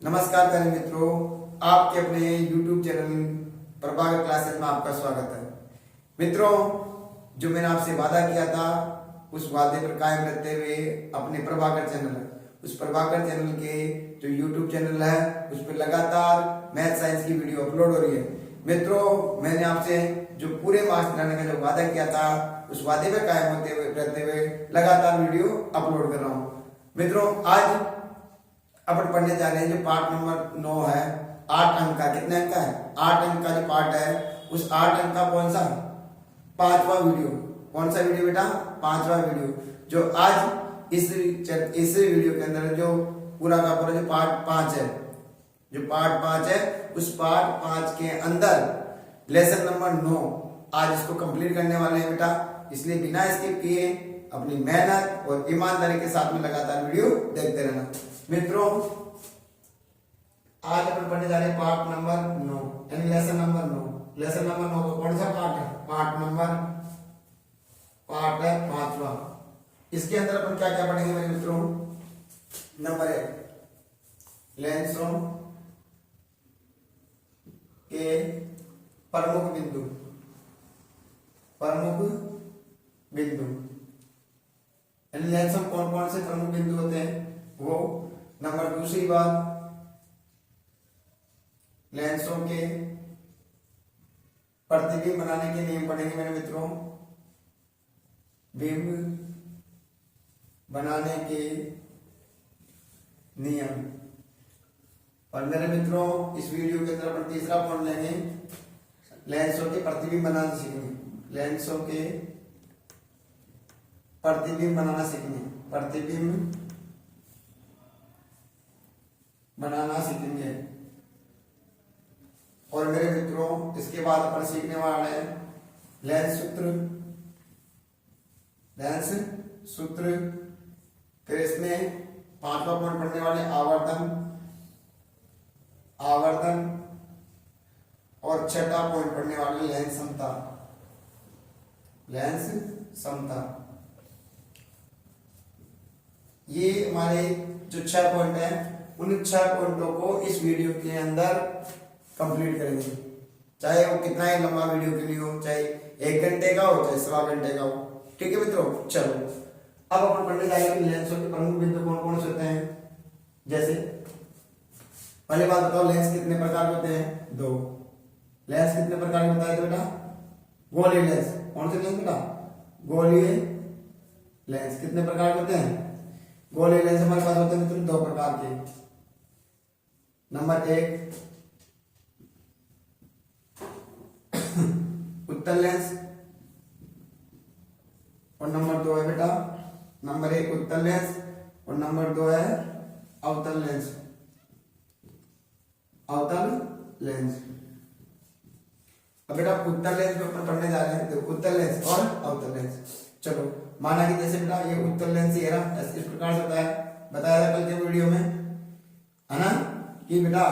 नमस्कार प्यारे मित्रों, आपके अपने YouTube चैनल प्रभाकर क्लासेस में आपका स्वागत है। मित्रों, जो मैंने आपसे वादा किया था उस वादे पर कायम रहते हुए अपने प्रभाकर चैनल के जो YouTube चैनल है उस पर लगातार मैथ साइंस की वीडियो अपलोड हो रही है। मित्रों, मैंने आपसे जो पूरे मार्क्स दिलाने का जो वादा किया था उस वादे पर कायम होते हुए रहते हुए लगातार वीडियो अपलोड कर रहा हूँ। मित्रों, आज अपन पढ़ने जा रहे हैं जो पार्ट नंबर 9 है। 8 अंक का, कितने अंक का है? 8 अंक का जो पार्ट है उस 8 अंक का कौन सा? 5वां वीडियो। कौन सा वीडियो बेटा? 5वां वीडियो, जो आज इस वीडियो के अंदर जो पूरा का पूरा जो पार्ट 5 है, जो पार्ट 5 है उस पार्ट 5 के अंदर लेसन नंबर 9 आज इसको कंप्लीट करने वाले हैं बेटा। इसलिए बिना स्किप किए अपनी मेहनत और ईमानदारी के साथ में लगातार वीडियो देखते रहना। मित्रों, आज अपन पढ़ने जा रहे हैं पार्ट नंबर 9 यानी लेसन नंबर 9। लेसन नंबर 9 का कौन सा पार्ट है? पार्ट है 5वां। इसके अंदर अपन क्या क्या पढ़ेंगे मेरे मित्रों? नंबर 1, लेंसों के प्रमुख बिंदु यानी लेंसों कौन कौन से प्रमुख बिंदु होते हैं वो। नंबर दूसरी बात, लेंसों के प्रतिबिंब बनाने के नियम पढ़ेंगे मेरे मित्रों। बिंब बनाने के नियम। और मेरे मित्रों, इस वीडियो के अंदर अपन तीसरा पॉइंट लेंगे, लेंसों के प्रतिबिंब बनाना सीखेंगे। लेंसों के प्रतिबिंब बनाना सीखेंगे। प्रतिबिंब बनाना सीखेंगे। और मेरे मित्रों, इसके बाद अपन सीखने वाले हैं लेंस सूत्र। फिर इसमें 5वां पॉइंट पढ़ने वाले आवर्धन और 6वां पॉइंट पढ़ने वाले लेंस समता। ये हमारे जो 6 पॉइंट है उन 6 पॉइंटों को इस वीडियो के अंदर कंप्लीट करेंगे। चाहे वो कितना ही लंबा वीडियो के लिए हो, चाहे 1 घंटे का हो, चाहे 1.25 घंटे का हो। ठीक है मित्रों, चलो अब अपन पढ़ने जाएंगे लेंसों के प्रमुख बिंदु कौन कौन से होते हैं। जैसे पहले बात बताओ, लेंस कितने प्रकार के होते हैं? 2। लेंस कितने प्रकार के बताए थे बेटा? गोलीय लेंस। कौन से लेंस बेटा? गोलीय लेंस। कितने प्रकार के होते हैं? गोलीय लेंस हमारे पास होते हैं मित्रों 2 प्रकार के। नंबर 1 उत्तल लेंस और नंबर 2 है बेटा, नंबर 1 उत्तल लेंस और नंबर 2 है अवतल लेंस। अब बेटा उत्तल लेंस में अपन पढ़ने जा रहे हैं। तो उत्तल लेंस और अवतल लेंस। चलो, माना कि जैसे बेटा ये उत्तल लेंस ही है ना, इस प्रकार से होता है, बताया था कल के वीडियो में, है ना, कि बेटा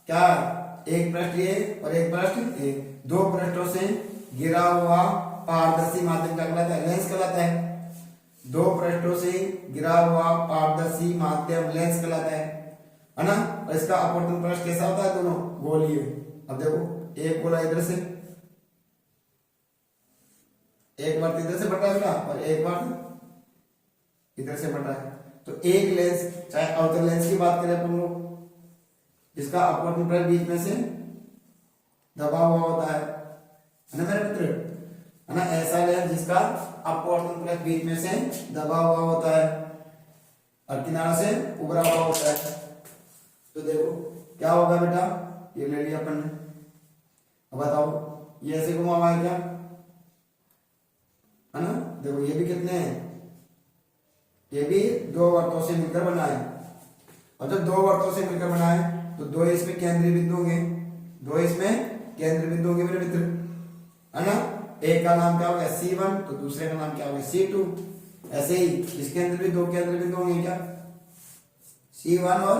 क्या एक पृष्ठ ये और एक पृष्ठ ये, 2 पृष्ठों से घिरा हुआ पारदर्शी माध्यम क्या कहलाता है? लेंस कहलाता है। 2 पृष्ठों से घिरा हुआ पारदर्शी माध्यम लेंस कहलाता है ना। और इसका अपवर्तन पृष्ठ कैसा होता है? दोनों गोलीय। अब देखो, एक गोला इधर से, एक वर्त इधर से बटा बेटा और एक वर्त इधर से बटा है। तो एक लेंस, चाहे अवतल लेंस की बात करें अपन लोग, इसका अपवर्तन पृष्ठ बीच में से दबा हुआ होता है ना मेरे मित्र, है ना। ऐसा लेंस जिसका अपवर्तन पृष्ठ बीच में से दबा हुआ होता है और किनारा से उभरा हुआ होता है। तो देखो क्या होगा बेटा, ये ले लिया अपन ने। अब बताओ, ये ऐसे घुमा हुआ है क्या, है ना। देखो ये भी कितने हैं? ये भी 2 वर्तों से मिलकर बना है। और जब 2 वर्तों से मिलकर बना है तो 2 इसमें केंद्रीय बिंदु होंगे। 2 इसमें केंद्रीय बिंदु होंगे मेरे मित्र, है ना। एक का नाम क्या होगा? C1, तो दूसरे का नाम क्या होगा? C2। ऐसे ही इसके अंदर भी 2 केंद्रीय बिंदु होंगे क्या? C1 और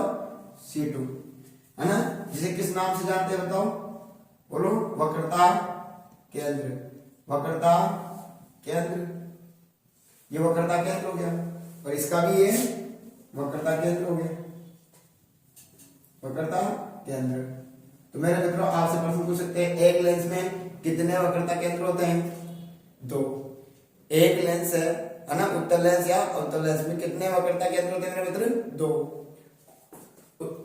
C2, है ना। जिसे किस नाम से जानते हैं बताओ? बोलो। वक्रता केंद्र। ये वक्रता केंद्र हो गया और इसका भी ये वक्रता केंद्र हो गया। वक्रता केंद्र। तो मेरे मित्रों आपसे प्रश्न पूछ सकते हैं एक लेंस में कितने वक्रता केंद्र होते हैं? 2। एक लेंस है ना, उत्तल लेंस या अवतल लेंस में कितने वक्रता केंद्र होते हैं मेरे मित्र? 2।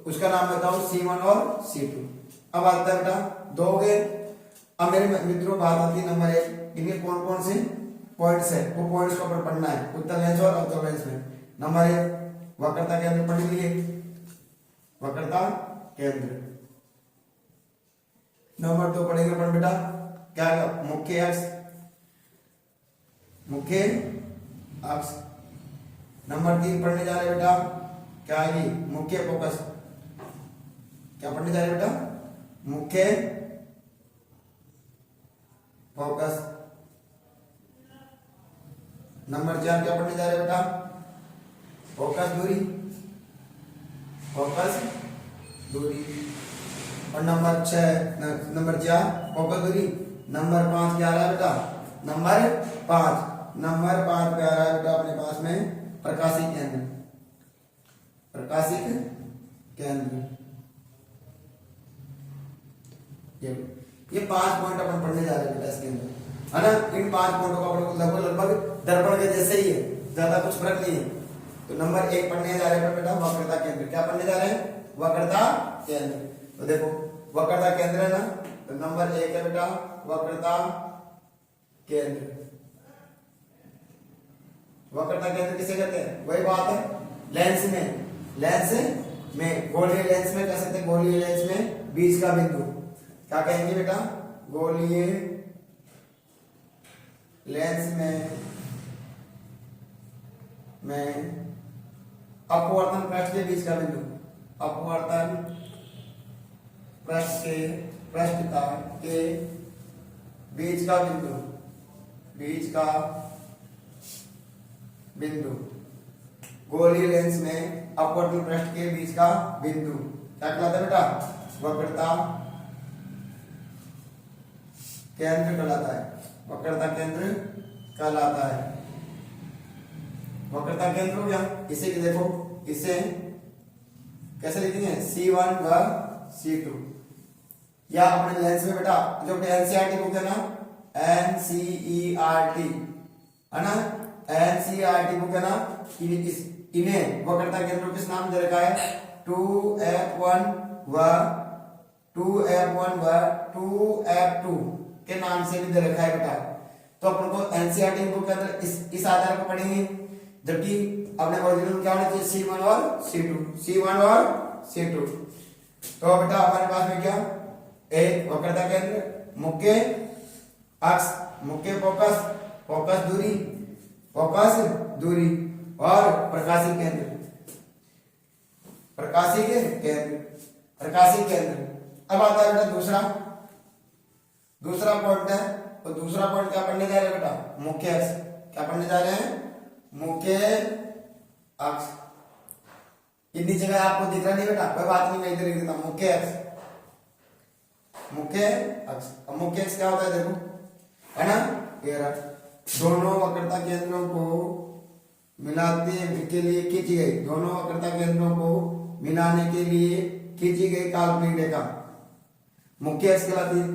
उसका नाम बताओ C1 और C2। अब आता है बेटा 2 हो गए। अब मेरे मित्रों बात आती है नंबर 1, इनके कौन कौन से पॉइंट्स है, वो पॉइंट्स को अपन पढ़ना है उत्तल लेंस और अवतल लेंस में। नंबर 1 वक्रता केंद्र पढ़ लिए, वक्रता केंद्र। नंबर 2 पढ़ेंगे अपन बेटा क्या? मुख्य अक्ष, मुख्य अक्ष। नंबर 3 पढ़ने जा रहे बेटा क्या है? मुख्य फोकस। क्या पढ़ने जा रहे बेटा? मुख्य फोकस। नंबर 4 क्या पढ़ने जा रहे बेटा? फोकस दूरी, फोकस दूरी। और नंबर 4 फोकस दूरी। नंबर 5 क्या आ रहा है बेटा? नंबर 5 पे आ रहा है बेटा अपने पास में प्रकाशिक केंद्र, प्रकाशिक केंद्र। ये 5 पॉइंट अपन पढ़ने जा रहे हैं बेटा इसके अंदर, है ना। इन 5 पॉइंटों का अपन लगभग दर्पण के जैसे ही है, ज्यादा कुछ फर्क नहीं है। तो नंबर 1 पढ़ने जा रहे हैं बेटा वक्रता केंद्र। क्या पढ़ने जा रहे हैं? वक्रता केंद्र। तो देखो वक्रता केंद्र है ना, तो नंबर 1 है बेटा वक्रता केंद्र। वक्रता केंद्र किसे कहते हैं? वही बात है लेंस में गोलीय लेंस में कह सकते हैं, गोलीय लेंस में बीच का बिंदु क्या कहेंगे बेटा? गोलीय लेंस में अपवर्तन पृष्ठ के बीच का बिंदु, अपवर्तन पृष्ठ के बीच का बिंदु गोलीय लेंस में अपवर्तन पृष्ठ के बीच का बिंदु क्या कहलाता है बेटा? वक्रता केंद्र कहलाता है, वक्रता केंद्र कहलाता है। वक्रता केंद्र हो गया। इसे की देखो, इसे कैसे लिखेंगे? C1 व C2। या अपने लेंस में बेटा जो अपने एनसीईआरटी बुक है ना, एनसीईआरटी है ना, एनसीईआरटी बुक है ना, इन्हें वक्रता केंद्र किस नाम दे रखा है? 2F1 व 2F2 के नाम से भी दे रखा है बेटा। तो अपन को एनसीईआरटी बुक के अंदर इस आधार पर पढ़ेंगे, जबकि अपने ओरिजिनल क्या होना चाहिए? C1 और C2। तो बेटा हमारे पास में क्या? एक वक्रता केंद्र, मुख्य अक्ष, मुख्य फोकस दूरी और प्रकाशिक केंद्र। अब आता है बेटा दूसरा पॉइंट है। तो दूसरा पॉइंट क्या पढ़ने जा रहे हैं बेटा? मुख्य अक्ष। क्या पढ़ने जा रहे हैं? मुख्य अक्ष। इतनी जगह आपको दिख रहा नहीं बेटा, कोई बात नहीं, मैं इधर लिख देता हूं मुख्य अक्ष। अब मुख्य अक्ष क्या होता है देखो, है ना, ये दोनों वक्रता केंद्रों को मिलाने के लिए खींची गई, दोनों वक्रता केंद्रों को मिलाने के लिए खींची गई काल्पनिक रेखा मुख्य अक्ष कहलाती है।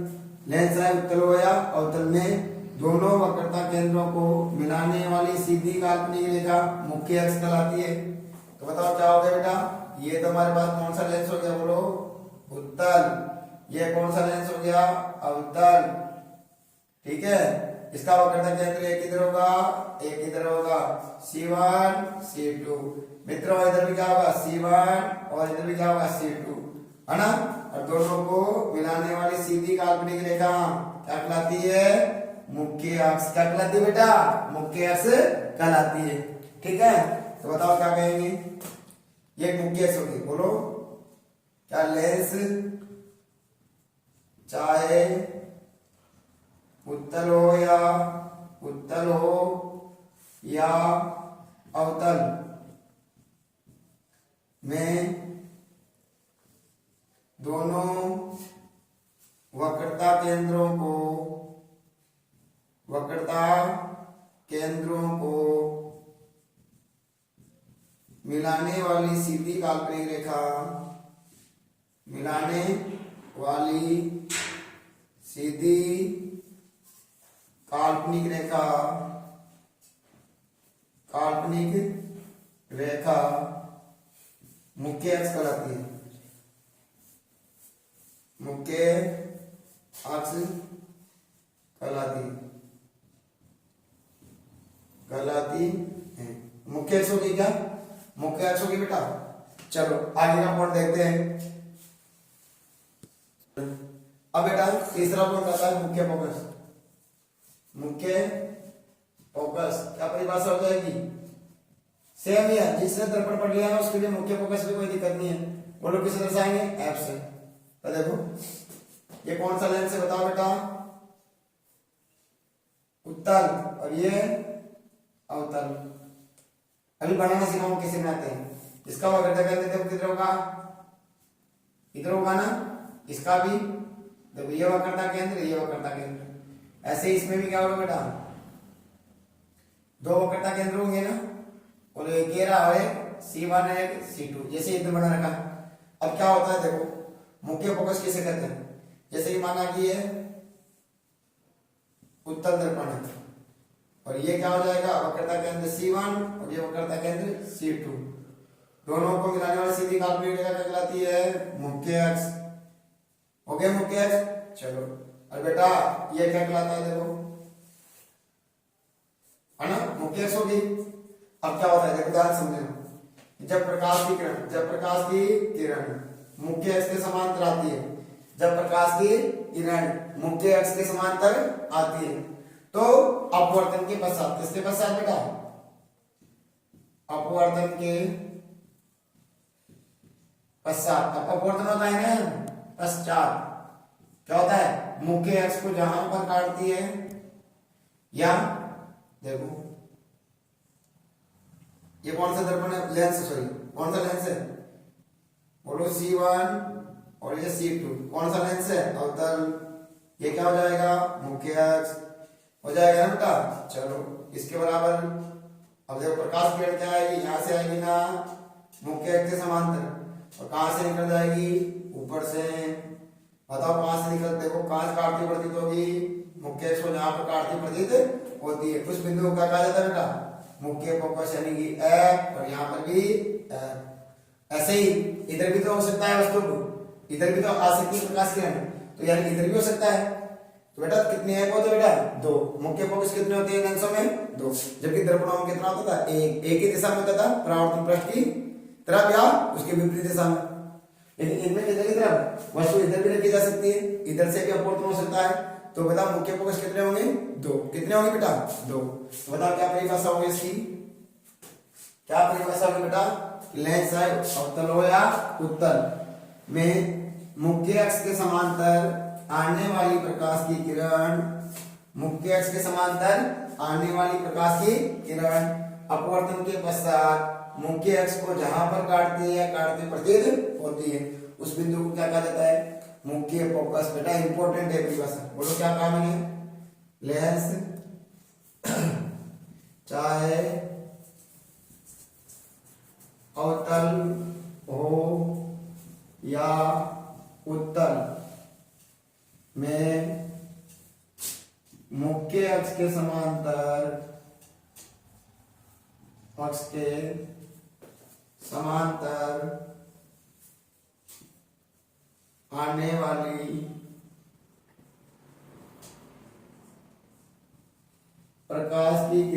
लेंस है उत्तल हो या अवतल में दोनों वक्रता केंद्रों को मिलाने वाली सीधी काल्पनिक रेखा मुख्य अक्ष कहलाती है। तो बताओ क्या हो गया बेटा? ये तो हमारे पास कौन सा लेंस हो गया? बोलो उत्तल। ये कौन सा लेंस हो गया? अवतल। ठीक है, इसका वक्रता केंद्र एक इधर होगा C1 C2। मित्रों इधर भी क्या होगा? C1 और इधर भी क्या होगा? C2, है ना। और दोनों को मिलाने वाली सीधी काल्पनिक रेखा क्या कहलाती है? मुख्य अक्ष। क्या कहलाती है बेटा? मुख्य अक्ष कहलाती है। ठीक है, तो बताओ क्या कहेंगे? ये मुख्य अक्ष होगी। बोलो क्या? लेंस चाहे उत्तल हो या अवतल में दोनों वक्रता केंद्रों को मिलाने वाली सीधी काल्पनिक रेखा मिलाने वाली सीधी काल्पनिक रेखा मुख्य अक्ष कहलाती है। मुख्य अक्ष कहलाती है। मुख्य अक्ष होगी क्या? मुख्य अक्ष होगी बेटा। चलो आगे का पॉइंट देखते हैं। अब बेटा तीसरा पॉइंट आता है मुख्य फोकस। मुख्य फोकस क्या परिभाषा हो जाएगी? सेम ही है, जिसने दर्पण पढ़ लिया है उसके लिए मुख्य फोकस भी कोई दिक्कत नहीं है। वो लोग किसे दर्शाएंगे? एफ से। तो देखो ये कौन सा लेंस है बताओ बेटा? उत्तल और ये अवतल। अभी बनाना सिखाऊंगा कैसे बनाते हैं। इसका वक्रता केंद्र देखो किधर होगा? इधर होगा ना। इसका भी देखो ये वक्रता केंद्र, ये वक्रता केंद्र। ऐसे इसमें भी क्या होगा बेटा? दो वक्रता केंद्र होंगे ना, और एक ये रहा है C1 है एक C2, जैसे इधर बना रखा। अब क्या होता है देखो, मुख्य फोकस किसे कहते हैं? जैसे कि माना कि ये उत्तल दर्पण है और ये क्या हो जाएगा? वक्रता केंद्र C1 और ये वक्रता केंद्र C2। दोनों को मिलाने वाली सीधी काल्पनिक रेखा कहलाती है मुख्य अक्ष। हो गया मुख्य अक्ष। चलो और बेटा ये क्या कहलाता है देखो, है ना, मुख्य अक्ष होगी। अब क्या होता है देखो, ध्यान समझना। जब प्रकाश की किरण मुख्य अक्ष के समांतर आती है, जब प्रकाश की किरण मुख्य अक्ष के समांतर आती है तो अपवर्तन के पश्चात, किसके पश्चात बेटा? अपवर्तन के पश्चात। अपवर्तन होता है ना पश्चात, क्या होता है? मुख्य अक्ष को जहां पर काटती है, या देखो ये कौन सा दर्पण है? लेंस, सॉरी कौन सा लेंस है? बोलो C1 और ये C2। कौन सा लेंस है? अवतल। ये क्या हो जाएगा? मुख्य अक्ष हो जाएगा ना बेटा। चलो इसके बराबर अब देखो प्रकाश किरण क्या आएगी? यहां से आएगी ना मुख्य अक्ष के समांतर, और कहां से निकल जाएगी? ऊपर से। बताओ कहां से निकल? देखो कहां से काटती प्रतीत होगी? मुख्य अक्ष को जहां पर काटती प्रतीत होती है उस बिंदु को क्या कहा जाता है बेटा? मुख्य फोकस, यानी कि F, और यहाँ पर भी F। ऐसे ही इधर भी तो हो सकता है वस्तु को, इधर भी तो आ सकती है प्रकाश किरण, तो यानी इधर भी हो सकता है। तो बेटा कितने F होते बेटा? दो। मुख्य फोकस कितने होते हैं लेंसों में? दो। जबकि दर्पणों में कितना होता था? एक ही दिशा में होता था, परावर्तन पृष्ठ की तरफ या उसके विपरीत दिशा में। लेकिन इनमें किधर की तरफ वस्तु इधर भी रखी जा सकती है, इधर से भी अपवर्तन हो सकता है। तो बता मुख्य फोकस कितने होंगे? दो। कितने होंगे बेटा? दो। तो बता क्या परिभाषा होगी इसकी? क्या परिभाषा होगी बेटा? लेंस है अवतल हो या उत्तल में मुख्य अक्ष के समांतर आने वाली प्रकाश की किरण, मुख्य अक्ष के समांतर आने वाली प्रकाश की किरण अपवर्तन के पश्चात मुख्य अक्ष को जहां पर काटती है, काटती प्रतीत होती है, उस बिंदु को क्या कहा जाता है? मुख्य फोकस। बेटा इंपॉर्टेंट है परिभाषा। बोलो क्या कहा मैंने? लेंस चाहे अवतल हो या उत्तल में मुख्य अक्ष के समांतर आने वाली प्रकाश की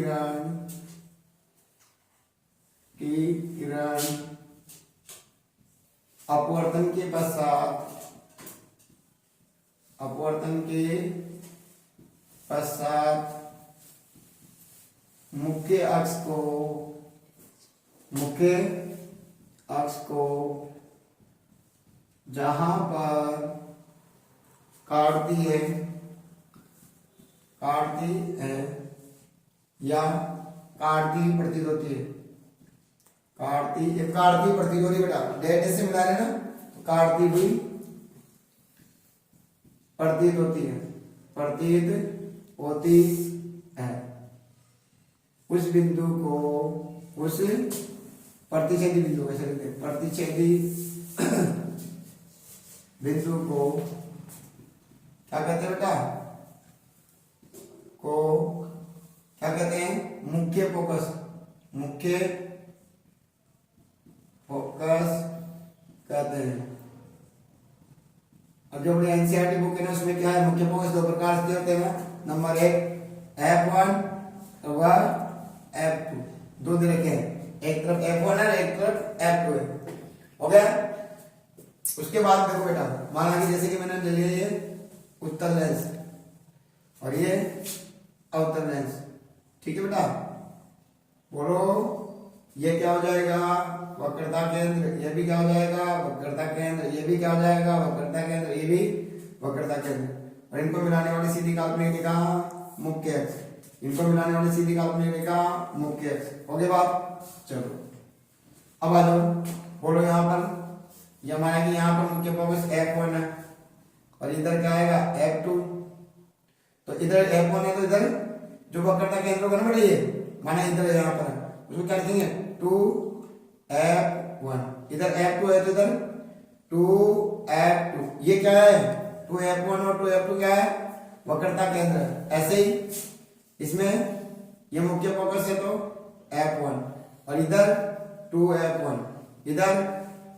किरण अपवर्तन के पश्चात मुख्य अक्ष को जहां पर काटती है या काटती प्रतीत होती है, काटती प्रतीत होती है बेटा, डेट से मिला रहे ना, तो काटती हुई प्रतीत होती है उस बिंदु को, उस प्रतिच्छेदी बिंदु कैसे लिखते हैं? प्रतिच्छेदी बिंदु को क्या कहते हैं बेटा, को क्या कहते हैं, मुख्य फोकस, मुख्य फोकस कहते हैं। अब जो अपनी एनसीईआरटी बुक है ना उसमें क्या है, मुख्य फोकस दो प्रकार से होते हैं। नंबर 1 F1 व F2 दो दे रखे हैं, एक तरफ F1 है एक तरफ F2 है, हो गया। उसके बाद देखो बेटा, माना कि जैसे कि मैंने ले लिया ये उत्तल लेंस और ये अवतल लेंस, ठीक है बेटा, बोलो ये क्या हो जाएगा, वक्रता केंद्र, ये भी क्या हो जाएगा, वक्रता केंद्र, ये भी क्या हो जाएगा, वक्रता केंद्र, ये भी वक्रता केंद्र। और इनको मिलाने वाली सीधी काल्पनिक रेखा मुख्य अक्ष, इनको मिलाने वाली सीधी काल्पनिक रेखा मुख्य अक्ष, हो गया बात। चलो अब आ जाओ, बोलो यहाँ पर, यह माना कि यहाँ पर मुख्य फोकस F1 है और इधर क्या आएगा F2, तो इधर F1 है तो इधर जो वक्रता केंद्र होगा ना बेटा, ये माना इधर यहाँ पर उसको क्या लिखेंगे 2F1, इधर F2 है तो इधर 2F2, ये क्या है 2F1 और 2F2 क्या है, वक्रता केंद्र। ऐसे ही इसमें ये मुख्य फोकस है तो F1 और इधर 2F1, इधर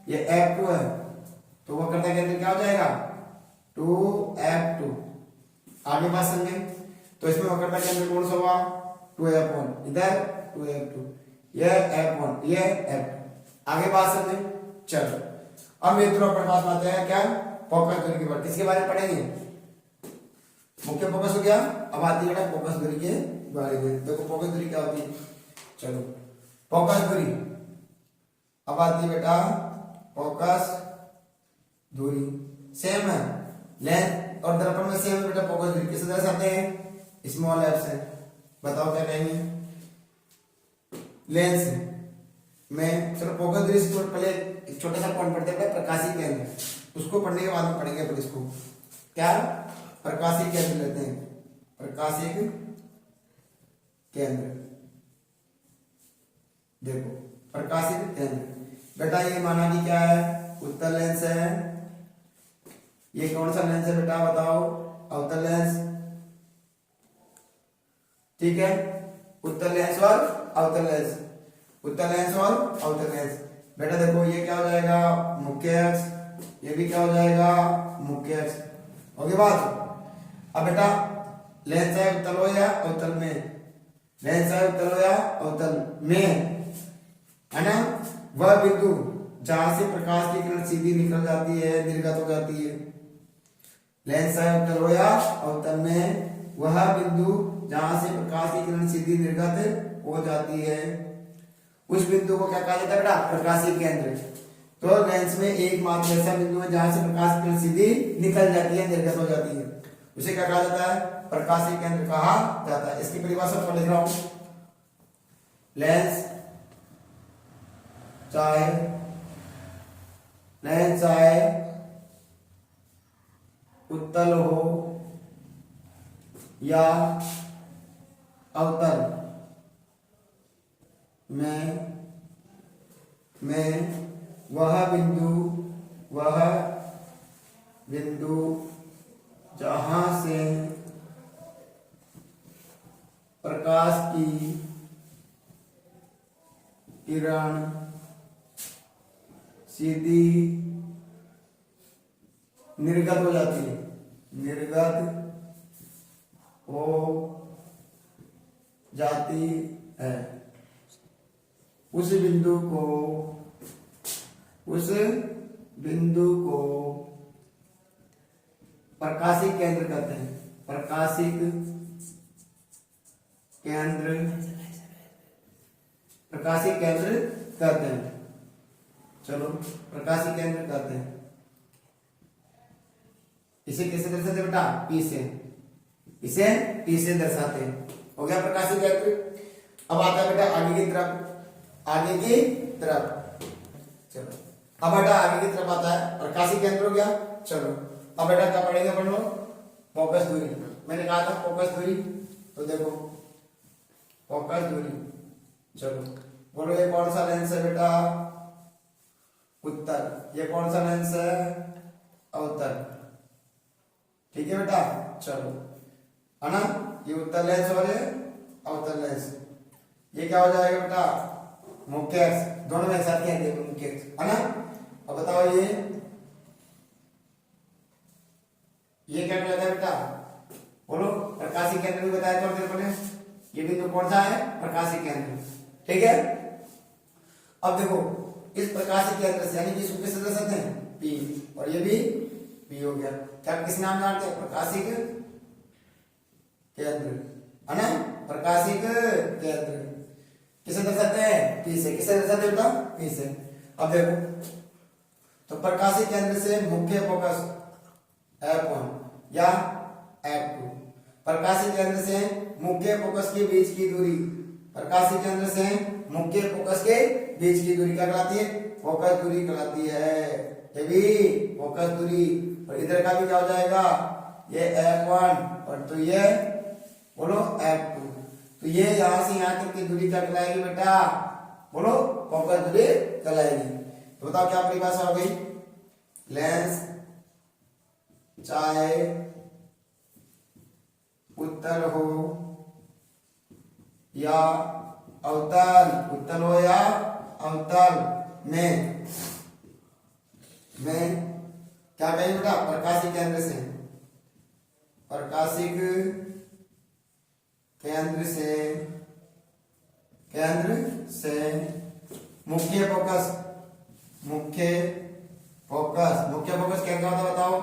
ये F2 है तो वक्रता केंद्र क्या हो जाएगा 2F2। आगे बात समझे, तो इसमें वक्रता केंद्र कौन सा हुआ 2F1, इधर 2F2, यह F1 ये F2। आगे बात समझे, चलो अब मित्रों अपने पास आते हैं क्या, फोकस दूरी के बारे, किसके बारे में पढ़ेंगे, मुख्य फोकस हो गया, अब आती है फोकस दूरी के बारे में। देखो फोकस दूरी क्या होती है, चलो फोकस दूरी, अब आती है बेटा फोकस दूरी, सेम है लेंथ और दर्पण में सेम है बेटा। फोकस दूरी किस तरह से आते हैं, स्मॉल एफ से, बताओ क्या कहेंगे, लेंस में। चलो फोकस दूरी से पहले एक छोटा सा पॉइंट पढ़ते हैं प्रकाशीय केंद्र, उसको पढ़ने के बाद में पढ़ेंगे अपन इसको, क्या प्रकाशीय केंद्र लेते हैं, प्रकाशीय केंद्र। देखो प्रकाशीय केंद्र बेटा, ये माना कि क्या है उत्तल लेंस है, ये कौन सा लेंस है बेटा बताओ, अवतल लेंस, ठीक है, उत्तल लेंस और अवतल लेंस, उत्तल लेंस और अवतल लेंस। बेटा देखो ये क्या हो जाएगा मुख्य अक्ष, ये भी क्या हो जाएगा मुख्य अक्ष, हो गई बात। अब बेटा लेंस है उत्तल हो या अवतल में, लेंस है उत्तल हो या अवतल में, है ना, वह बिंदु जहां से प्रकाश की किरण सीधी निकल जाती है, निर्गत हो जाती है। लेंस है उत्तल हो या अवतल में, वह बिंदु जहां से प्रकाश की किरण सीधी निर्गत हो जाती है, उस बिंदु को क्या कहा जाता है बेटा, प्रकाशीय केंद्र। तो लेंस में एकमात्र ऐसा बिंदु है जहां से प्रकाश की किरण सीधी निकल जाती है, निर्गत हो जाती है, उसे क्या कहा जाता है, प्रकाशीय केंद्र कहा जाता है। इसकी परिभाषा मैं लिख रहा हूं, लेंस चाहे उत्तल हो या अवतल में वह बिंदु जहां से प्रकाश की किरण सीधी निर्गत हो जाती है, निर्गत हो जाती है, उस बिंदु को प्रकाशीय केंद्र कहते हैं, प्रकाशीय केंद्र, प्रकाशीय केंद्र कहते हैं। चलो प्रकाशीय केंद्र कहते हैं, इसे कैसे दर्शाते हैं बेटा, पी से, इसे पी से दर्शाते हैं, हो गया प्रकाशीय केंद्र। अब आता है बेटा आगे की तरफ, आगे की तरफ, चलो अब बेटा आगे की तरफ आता है प्रकाशीय केंद्र हो गया। चलो अब बेटा क्या पढ़ेंगे अपन लोग, फोकस दूरी। मैंने कहा था फोकस दूरी, तो देखो फोकस दूरी, चलो बोलो ये कौन सा लेंस है बेटा, उत्तल, ये कौन सा लेंस है, अवतल। ठीक है बेटा, चलो है ना, ये उत्तल लेंस और ये अवतल लेंस। ये क्या हो जाएगा बेटा, मुख्य अक्ष, दोनों में एक साथ क्या है मुख्य अक्ष, है ना। अब बताओ ये क्या कहलाता है बेटा, बोलो। प्रकाशीय केंद्र भी बताया थोड़ी देर पहले, ये बिंदु कौन सा है, प्रकाशीय केंद्र। ठीक है, अब देखो इस प्रकाशीय केंद्र से, यानी कि इसको किस तरह से हैं, P, और ये भी P हो गया। क्या किस नाम जानते हैं, प्रकाशिक केंद्र, है ना, प्रकाशिक केंद्र। किसे दर्शाते हैं, P से। किसे दर्शाते हैं बेटा, P से। अब देखो, तो प्रकाशिक केंद्र से मुख्य फोकस F1 या F2, प्रकाशिक केंद्र से मुख्य फोकस के बीच की दूरी, प्रकाशिक केंद्र से मुख्य फोकस के बीच की दूरी क्या कहलाती है, फोकस दूरी कहलाती है। ये भी फोकस दूरी। और इधर का भी क्या हो जाएगा, ये F1 और तो ये बोलो F2। तो ये यहां से यहां तक की दूरी क्या कहलाएगी बेटा, बोलो फोकस दूरी कहलाएगी। तो बताओ क्या परिभाषा हो गई, लेंस चाहे उत्तल हो या अवतल, उत्तल हो या अवतल में क्या कहेंगे बेटा, प्रकाशिक केंद्र से, प्रकाशिक केंद्र से मुख्य फोकस क्या क्या होता है बताओ,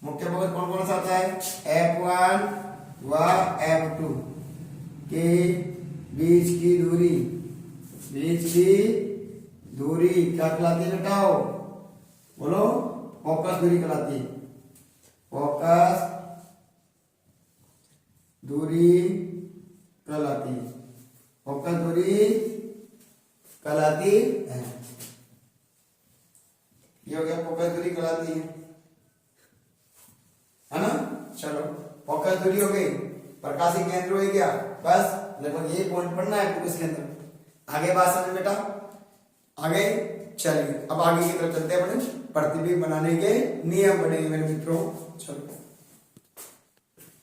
मुख्य फोकस कौन कौन सा आता है, F1 व F2 के बीच की दूरी क्या कहलाती है बेटा, बोलो फोकस दूरी कहलाती है, फोकस दूरी कहलाती है, फोकस दूरी कहलाती है। ये हो गया, फोकस दूरी कहलाती है ना। चलो फोकस दूरी हो गई, प्रकाशिक केंद्र हो गया, बस लगभग ये पॉइंट पढ़ना है आपको इसके अंदर। आगे बात समझ बेटा, आगे चलिए अब आगे की तरफ चलते हैं, प्रतिबिंब बनाने के नियम बनेंगे मेरे मित्रों। चलो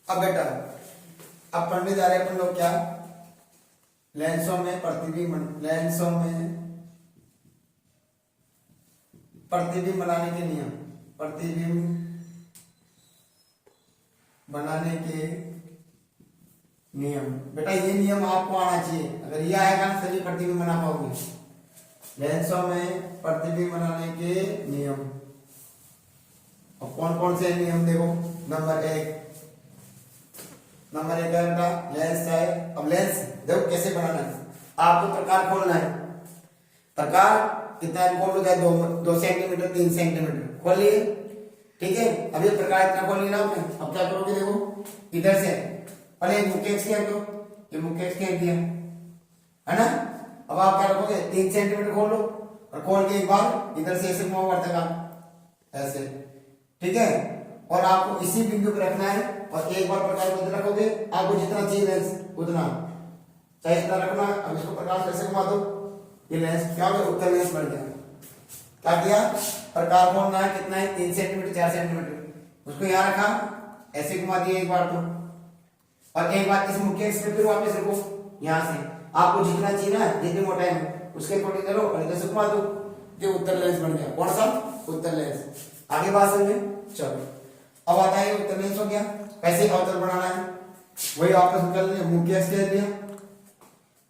अब बेटा, अब पढ़ने जा रहे हैं अपन लोग क्या, लेंसों में प्रतिबिंब बनाने के नियम, प्रतिबिंब बनाने के नियम। बेटा ये नियम आपको आना चाहिए, अगर ये आएगा तभी प्रतिबिंब बना पाओगे। लेंसों में प्रतिबिंब बनाने के नियम, और कौन कौन से नियम देखो। नंबर एक है बेटा लेंस है। अब लेंस देखो कैसे बनाना है, आपको प्रकार खोलना है। प्रकार कितना खोल लो, चाहे 2 सेंटीमीटर 3 सेंटीमीटर खोल लिए, ठीक है। अब ये प्रकार इतना खोल लिया ना आपने, अब क्या करोगे, देखो इधर से पहले मुख्य अक्ष खींच दो, ये मुख्य अक्ष खींच दिया है ना। अब आप क्या रखोगे, 3 सेंटीमीटर खोल लो, और खोल के एक बार इधर से ऐसे घुमाओ वर्तका, ऐसे, ठीक है। और आपको इसी बिंदु पर रखना है, और एक बार प्रकाश को इधर रखोगे, आपको जितना चाहिए लेंस उतना, चाहे इतना रखना। अब इसको प्रकाश कैसे घुमा दो, ये लेंस क्या हो गया, उत्तल लेंस बन गया। क्या किया, प्रकाश खोलना है, कितना है 3 सेंटीमीटर 4 सेंटीमीटर, उसको यहाँ रखा, ऐसे घुमा दिया एक बार तो, और एक बार इस मुख्य अक्ष पे फिर वापस रखो, यहाँ से आपको जितना चाहिए ना, जितनी मोटाई में उसके अकॉर्डिंग करो, और इधर से घुमा दो, ये उत्तल लेंस बन गया। कौन सा, उत्तल लेंस। आगे बात समझे, चलो अब आता है उत्तल लेंस हो गया। कैसे अवतल बनाना है, वही वापस निकल लिया, मुख्य अक्ष कह दिया।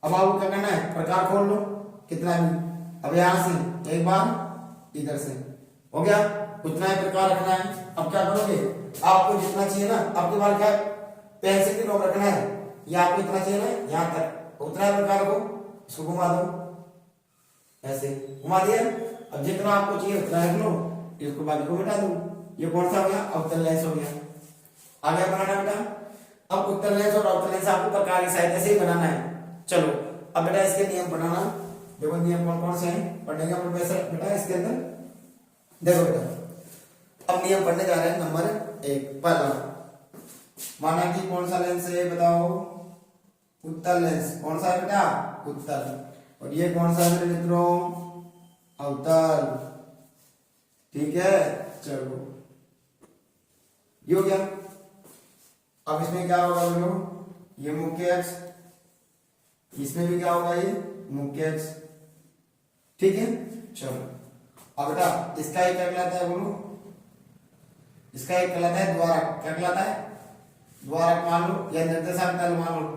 अब आपको क्या करना है, प्रकार खोल लो कितना भी, अब यहाँ से एक बार इधर से हो गया, उतना ही प्रकार रखना है। अब क्या करोगे, आपको जितना चाहिए ना, आपके बार क्या पेंसिल की नोक रखना है, ये आपको इतना चाहिए ना यहाँ तक, उतना ही प्रकार को इसको घुमा दो, ऐसे घुमा दिया। अब जितना आपको चाहिए उतना रख लो, इसको बाकी को मिटा दो। ये कौन सा हो गया, अवतल लेंस हो गया। आगे बनाना बेटा, अब उत्तल लेंस और अवतल लेंस आपको प्रकार की सहायता से ही बनाना है। चलो अब बेटा इसके नियम बनाना, देखो नियम कौन कौन से हैं, पढ़ने का प्रोफेसर बेटा इसके अंदर देखो बेटा। अब नियम पढ़ने जा रहे हैं। नंबर 1, पहला, माना कि कौन सा लेंस है बताओ, उत्तल लेंस। कौन सा है बेटा, उत्तल। और ये कौन सा है मेरे मित्रों, अवतल, ठीक है। चलो ये हो गया। अब इसमें क्या होगा बोलो, ये मुख्य अक्ष, इसमें भी क्या होगा, ये मुख्य अक्ष। ठीक है, चलो अब बेटा इसका एक क्या कहलाता है बोलो, इसका एक कहलाता है द्वारक। क्या कहलाता है, द्वारक मान लो, या निर्देशांक तल मान लो,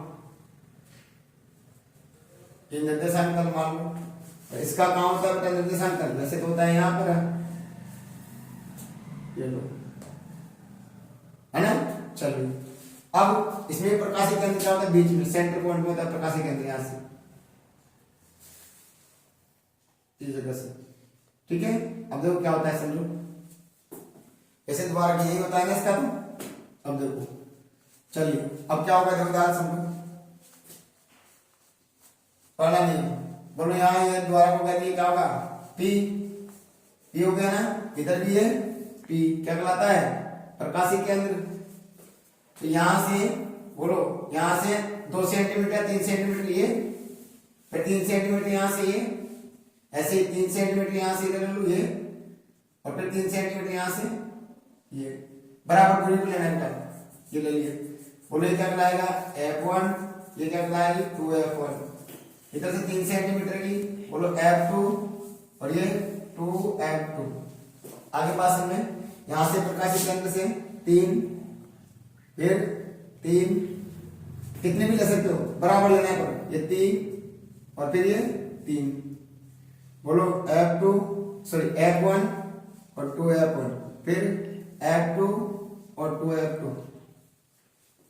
ये निर्देशांक तल मान लो। और इसका काम होता है बेटा निर्देशांक तल, वैसे तो होता है यहाँ पर, ये लो, है ना। चलिए अब इसमें प्रकाशिक केंद्र क्या होता है, बीच में सेंटर पॉइंट में होता है प्रकाशिक केंद्र, यहां से इस जगह से। ठीक है, अब देखो क्या होता है, समझो ऐसे द्वारा यही होता है ना इसका। तो अब देखो, चलिए अब क्या होगा, देखो ध्यान समझो। पहला नियम बोलो, यहाँ ये द्वारा को कहती है क्या होगा, पी। पी हो गया ना, इधर भी है पी, क्या कहलाता है, प्रकाशिक केंद्र। तो यहां से बोलो, यहां से 2 सेंटीमीटर 3 सेंटीमीटर ये, फिर 3 सेंटीमीटर यहां से ये, ऐसे 3 सेंटीमीटर यहां से इधर लो ये, और फिर 3 सेंटीमीटर यहां से ये, बराबर दूरी पे लेना है बेटा, ये ले लिए। बोलो ये क्या कहलाएगा, F1, ये क्या कहलाएगी 2F1। इधर से 3 सेंटीमीटर की बोलो F2, और ये 2F2। आगे पास में यहां से प्रकाशिक केंद्र से 3, फिर 3, कितने भी ले सकते हो, बराबर लेना है पर, ये 3 और फिर ये 3। बोलो F2 सॉरी F1 और 2F1, फिर F2 और 2F2।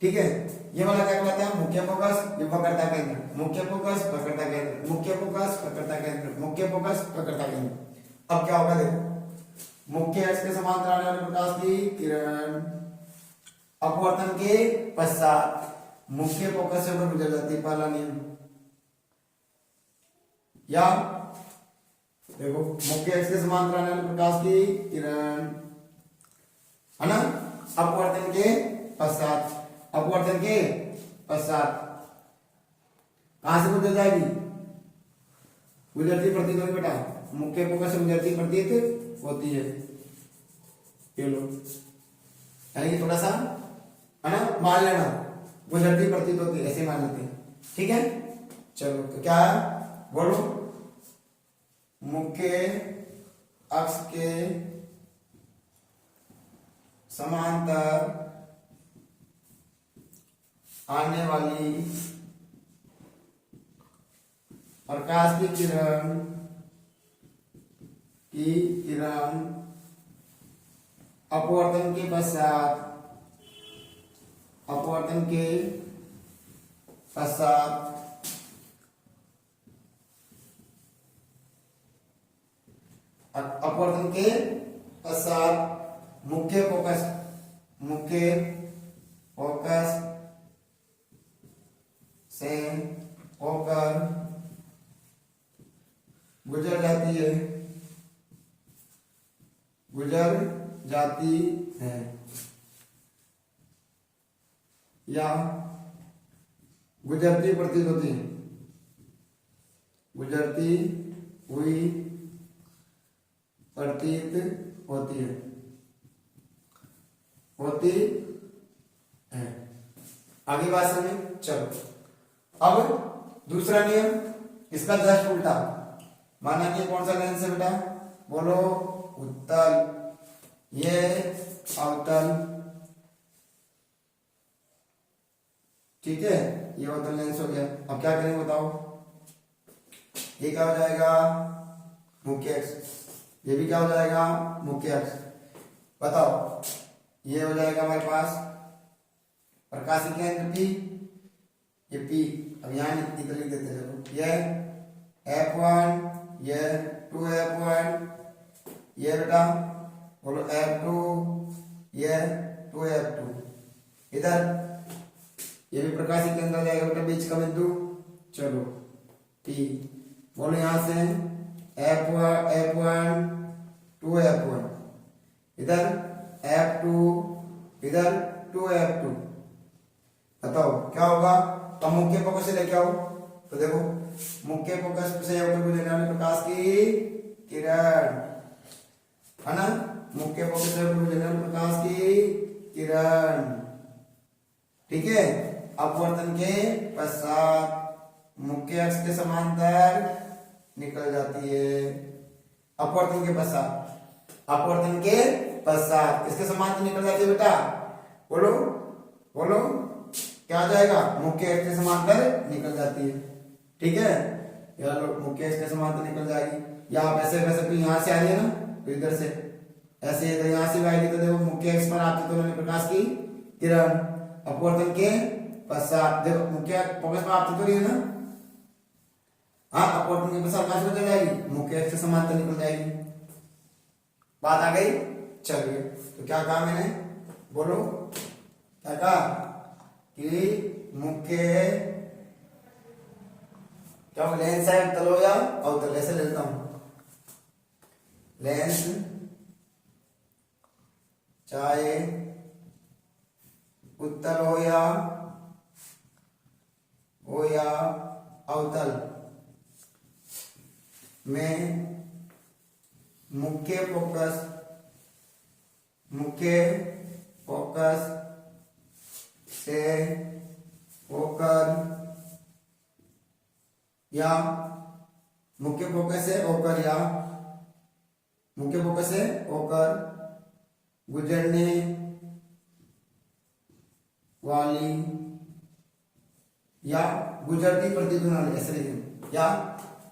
ठीक है, ये वाला क्या कहलाता है, मुख्य फोकस, ये वक्रता केंद्र, मुख्य फोकस वक्रता केंद्र, मुख्य फोकस वक्रता केंद्र, मुख्य फोकस वक्रता केंद्र। अब क्या होगा देखो, मुख्य अक्ष के समांतर आने वाले प्रकाश की किरण अपवर्तन के पश्चात मुख्य फोकस से होकर गुजर जाती है, पहला नियम। या देखो, मुख्य अक्ष के समांतर आने वाले प्रकाश की किरण, है ना, अपवर्तन के पश्चात, अपवर्तन के पश्चात कहां से गुजर जाएगी, गुजरती प्रतीत होगी बेटा, मुख्य फोकस से गुजरती प्रतीत होती है। ये लो, यानी थोड़ा सा, है ना, मान लेना, गुजरती प्रतीत होती है, ऐसे मान लेते हैं। ठीक है, चलो तो क्या है बोलो, मुख्य अक्ष के समांतर आने वाली प्रकाश की किरण अपवर्तन के पश्चात, अपवर्तन के पश्चात अपवर्तन के पश्चात मुख्य फोकस, मुख्य फोकस से होकर गुजर जाती है, गुजर जाती है, या गुजरती प्रतीत होती है, गुजरती हुई प्रतीत होती है, होती है। आगे बात समझे, चलो अब दूसरा नियम, इसका जस्ट उल्टा, माना कि कौन सा लेंस है बेटा, बोलो उत्तल, ये अवतल। ठीक है, ये अवतल लेंस हो गया। अब क्या करेंगे बताओ, ये क्या हो जाएगा, मुख्य अक्ष, ये भी क्या हो जाएगा, मुख्य अक्ष। बताओ, ये हो जाएगा हमारे पास प्रकाशिक केंद्र P, ये P। अब यहाँ इधर लिख देते हैं, ये F1, ये 2F1, ये बेटा बोलो F2, ये 2F2। इधर ये भी प्रकाशिक केंद्र आ जाएगा बेटा, बीच का बिंदु। चलो P, बोलो यहां से F1 2F1, इधर F2, इधर 2F2। बताओ क्या होगा, अब मुख्य फोकस से लेके आओ, तो देखो मुख्य फोकस से होकर गुजरने वाले प्रकाश की किरण, है ना, मुख्य फोकस से होकर गुजरने वाले प्रकाश की किरण ठीक है। अपवर्तन के पश्चात मुख्य अक्ष के समांतर निकल जाती है। अपवर्तन के पश्चात इसके समांतर निकल जाती है बेटा। बोलो बोलो क्या आ जाएगा? मुख्य अक्ष के समांतर निकल जाती है। ठीक है, यार मुख्य अक्ष के समांतर निकल जाएगी। या आप ऐसे कर सकते हो, यहाँ से आ रही है ना तो इधर से ऐसे, अगर यहाँ से भी आएगी तो देखो मुख्य अक्ष पर आपतित होने वाली प्रकाश की किरण अपवर्तन के पश्चात, देखो मुख्य फोकस पर आपतित हो रही है ना, हाँ अपवर्तन के पश्चात कहां से निकल जाएगी? मुख्य अक्ष से समांतर निकल जाएगी। बात आ गई? चलिए, तो क्या कहा मैंने? बोलो क्या कहा? कि मुख्य क्या लेंस है उत्तल हो या अवतल, ऐसे लेता हूं। लेंस चाहे उत्तल हो या अवतल में मुख्य फोकस से होकर या मुख्य फोकस से होकर गुजरने वाली या गुजरती प्रतीत होने वाली, ऐसे लिखें, या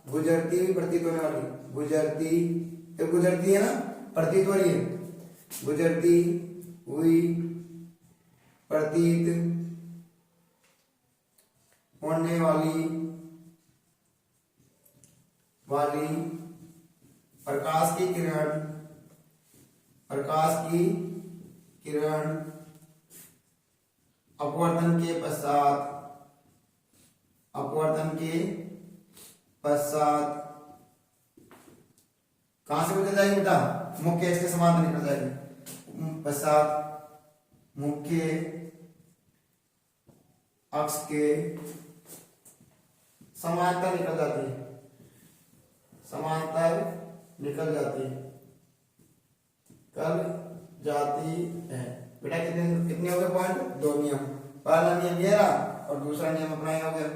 गुजरती प्रतीत होने वाली, गुजरती है ना, प्रतीत हो रही है, गुजरती हुई प्रतीत होने वाली प्रकाश की किरण अपवर्तन के पश्चात कहां से गुजर जाएगी बेटा? मुख्य अक्ष के समांतर निकल जाएगी। पश्चात मुख्य अक्ष के समांतर निकल जाती है, बेटा। कितने हो गए पॉइंट? 2 नियम। पहला नियम ये रहा और दूसरा नियम अपना ये हो गया।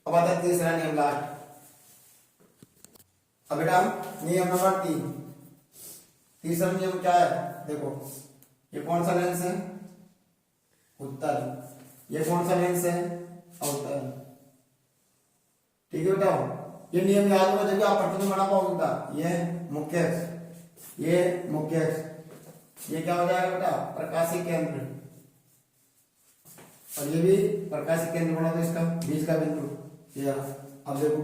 अब आता है तीसरा नियम, लास्ट। अब बेटा नियम नंबर 3, तीसरा नियम क्या है? देखो ये कौन सा लेंस है? उत्तल। ये कौन सा लेंस है? अवतल। ठीक है बेटा, ये नियम याद होगा जब आप प्रतिबिंब बना पाओगे। ये मुख्य अक्ष, ये क्या हो जाएगा बेटा? प्रकाशीय केंद्र, और ये भी प्रकाशीय केंद्र बना दो इसका, बीच का बिंदु ये। अब देखो,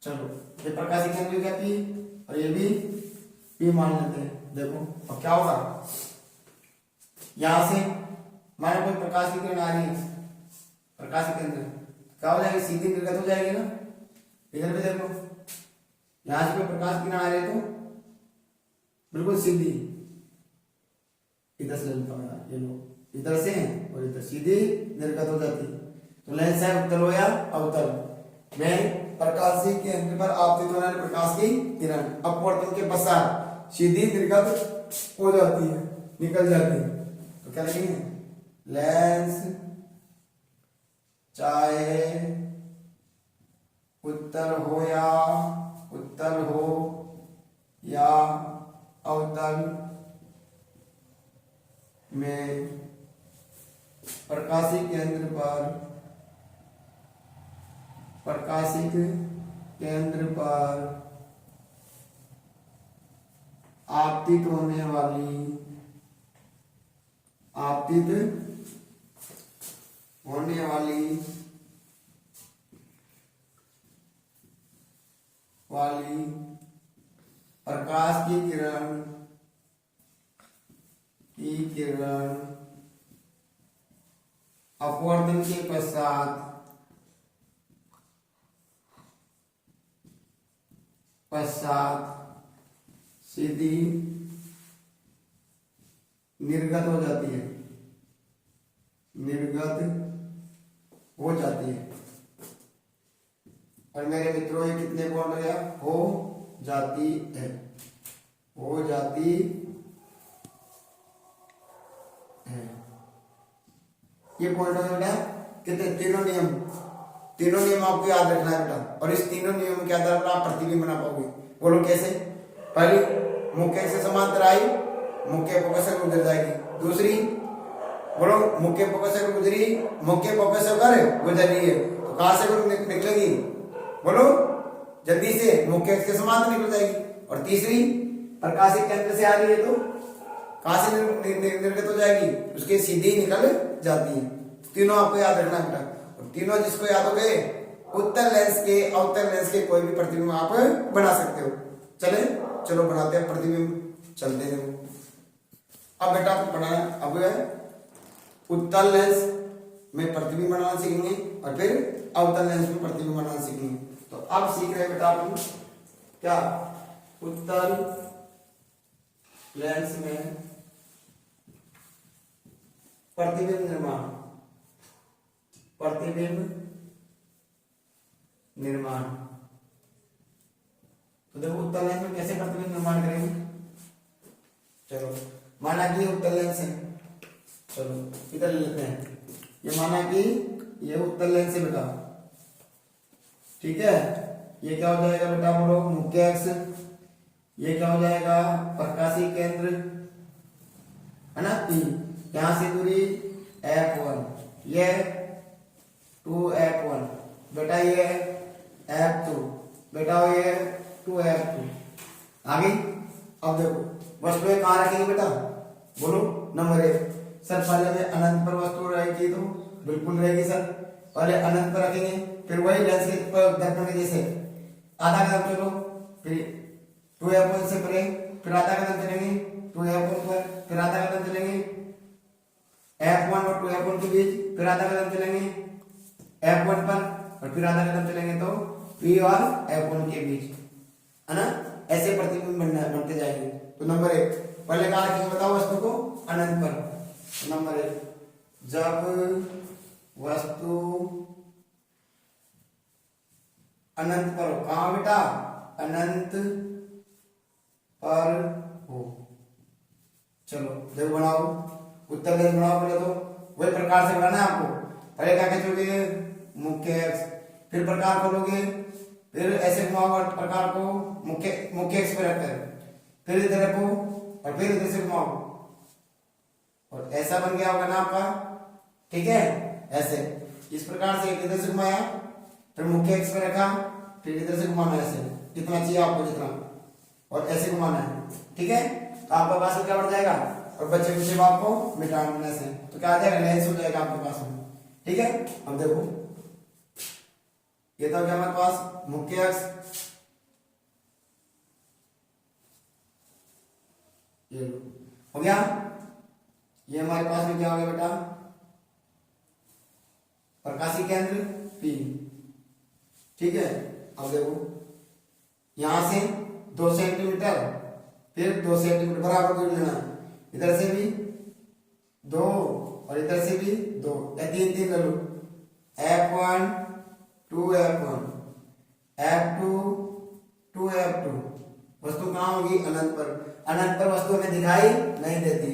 चलो ये प्रकाशीय केंद्र हो गया P, और ये भी P मान लेते हैं। देखो अब क्या होगा? यहां से मानो कोई प्रकाश की किरण आ रही है, प्रकाशीय केंद्र क्या हो जाएगी? सीधी निर्गत हो जाएगी ना। इधर पे देखो, यहां से कोई प्रकाश किरण आ रही है तो बिल्कुल सीधी, इधर से लेता हूं यार, ये लो, इधर से और इधर सीधी निर्गत हो जाती है। तो लेंस है उत्तल हो या अवतल में प्रकाशीय केंद्र पर आपतित होने वाली प्रकाश की किरण अपवर्तन के पश्चात सीधी निर्गत हो जाती है, निकल जाती है। तो क्या लिखेंगे? लेंस चाहे उत्तल हो या अवतल में प्रकाशिक केंद्र पर आपतित होने वाली प्रकाश की किरण अपवर्तन के पश्चात सीधी निर्गत हो जाती है, और मेरे मित्रों ये कितने पॉइंट हो गया? हो जाती है। ये पॉइंट हो गया बेटा कितने, तीनों नियम आपको याद रखना है बेटा। और इस तीनों नियमों के आधार पर आप प्रतिबिंब बना पाओगे। बोलो कैसे? पहली, मुख्य से समांतर आई, मुख्य फोकस से गुजर जाएगी। दूसरी, बोलो मुख्य फोकस से गुजरी, मुख्य फोकस से गुजर रही है तो कहां से निकलेगी? बोलो जल्दी से, मुख्य के समांतर निकल जाएगी। और तीसरी, प्रकाशिक केंद्र से आ रही है तो कहां से निर्गत हो जाएगी? उसके सीधी निकल जाती है। तीनों आपको याद रखना बेटा। और तीनों जिसको याद हो गए, उत्तल लेंस के अवतल लेंस के कोई भी प्रतिबिंब आप बना सकते हो। चलो बनाते हैं प्रतिबिंब, चलते हैं। अब बेटा आपको पढ़ाना अब है उत्तल लेंस में प्रतिबिंब बनाना सीखेंगे और फिर अवतल लेंस में प्रतिबिंब बनाना सीखेंगे। तो अब सीख रहे हैं बेटा आप क्या? उत्तल लेंस में प्रतिबिंब निर्माण। तो देखो उत्तल लेंस में कैसे प्रतिबिंब निर्माण करेंगे। चलो माना कि उत्तल लेंस है, चलो इधर ले लेते हैं। ये माना कि ये उत्तल लेंस है बेटा, ठीक है। ये क्या हो जाएगा बेटा? बोलो मुख्य अक्ष। ये क्या हो जाएगा? प्रकाशीय केंद्र है ना P। यहां से दूरी F1, ये 2F1 बेटा, ये F2 बेटा, ये 2F2 आगे। अब देखो वस्तुएं कहां रखेंगे बेटा? बोलो नंबर 1, सर पहले में अनंत पर वस्तु रहेगी तो बिल्कुल रहेगी सर, पहले अनंत पर रखेंगे, फिर वही लेंस के दर्पण के जैसे आधा कदम चलो, फिर 2F1 से परे, फिर आधा कदम चलेंगे 2F1 पर, फिर आधा कदम चलेंगे F1 और 2F1 के बीच, फिर आधा कदम चलेंगे F1 पर और फिर आधा कदम चलेंगे तो P और F1 के बीच, है ना। ऐसे प्रतिबिंब बनते जाएंगे। तो नंबर 1 पहले कहा रखेंगे बताओ वस्तु को? अनंत पर। तो नंबर 1, जब वस्तु अनंत पर हो, कहा बेटा? अनंत पर हो। चलो देखो बनाओ, उत्तर लेंस बनाओ। पहले तो वही प्रकार से बनाना है आपको। पहले क्या खींचोगे? मुख्य अक्ष, फिर प्रकार खोलोगे, फिर ऐसे घुमाओ प्रकार को मुख्य अक्ष पर रखकर, फिर इधर रखो और फिर इधर से घुमाओ और ऐसा बन गया होगा ना आपका, ठीक है। ऐसे इस प्रकार से इधर से घुमाया, फिर मुख्य अक्ष पर रखा, फिर इधर से घुमाना है ऐसे, जितना चाहिए आपको जितना, और ऐसे घुमाना है, ठीक है। तो आपका पास में क्या बढ़ जाएगा और बच्चे कुछ आपको मिटाने से तो क्या आ जाएगा? लेंस हो जाएगा आपके पास में, ठीक है। अब देखो ये तो क्या हमारे पास मुख्य अक्ष, ये हो गया। ये हमारे पास में क्या हो गया बेटा? प्रकाशीय केंद्र P, ठीक है। अब देखो यहां से 2 सेंटीमीटर, फिर 2 सेंटीमीटर बराबर दूरी लेना, इधर से भी 2 और इधर से भी 2, या 3 ले लो। F1 2F1, F2 2F2। वस्तु कहां होगी? अनंत पर। अनंत पर वस्तु हमें दिखाई नहीं देती।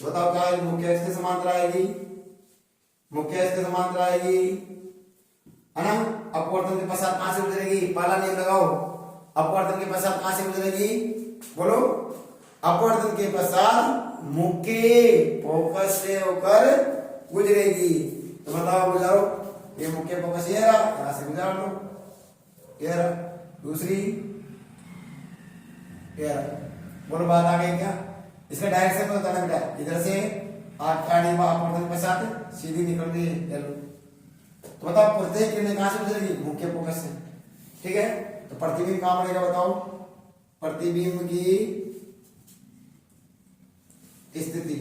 बताओ क्या है? मुख्य अक्ष के समांतर आएगी, मुख्य अक्ष के समांतर आएगी, है ना। अपवर्तन के पश्चात कहां से गुजरेगी? पहला नियम लगाओ, अपवर्तन के पश्चात कहां से गुजरेगी? बोलो अपवर्तन के पश्चात मुख्य फोकस से होकर गुजरेगी। तो बताओ गुजारो, ये मुख्य फोकस ये रहा, यहां से गुजार लो, ये रहा। दूसरी ये रहा। बोलो बात आ गई क्या? इसका डायरेक्शन में बताना बेटा, इधर से अपवर्तन के पश्चात सीधी निकल रही है। तो बताओ प्रत्येक किरणें कहां से गुजरेगी? मुख्य फोकस से, ठीक है। तो प्रतिबिंब कहां बनेगा बताओ? प्रतिबिंब की स्थिति,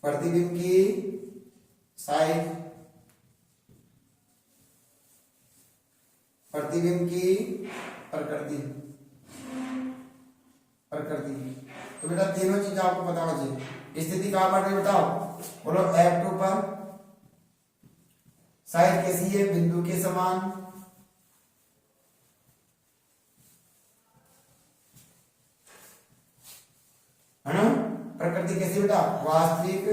प्रतिबिंब की साइज, प्रतिबिंब की प्रकृति। तो बेटा तीनों चीज आपको पता होना चाहिए। स्थिति कहां पर है बताओ? बोलो F2 पर। साइज कैसी है? बिंदु के समान, है ना। प्रकृति प्रकृति कैसी बेटा, वास्तविक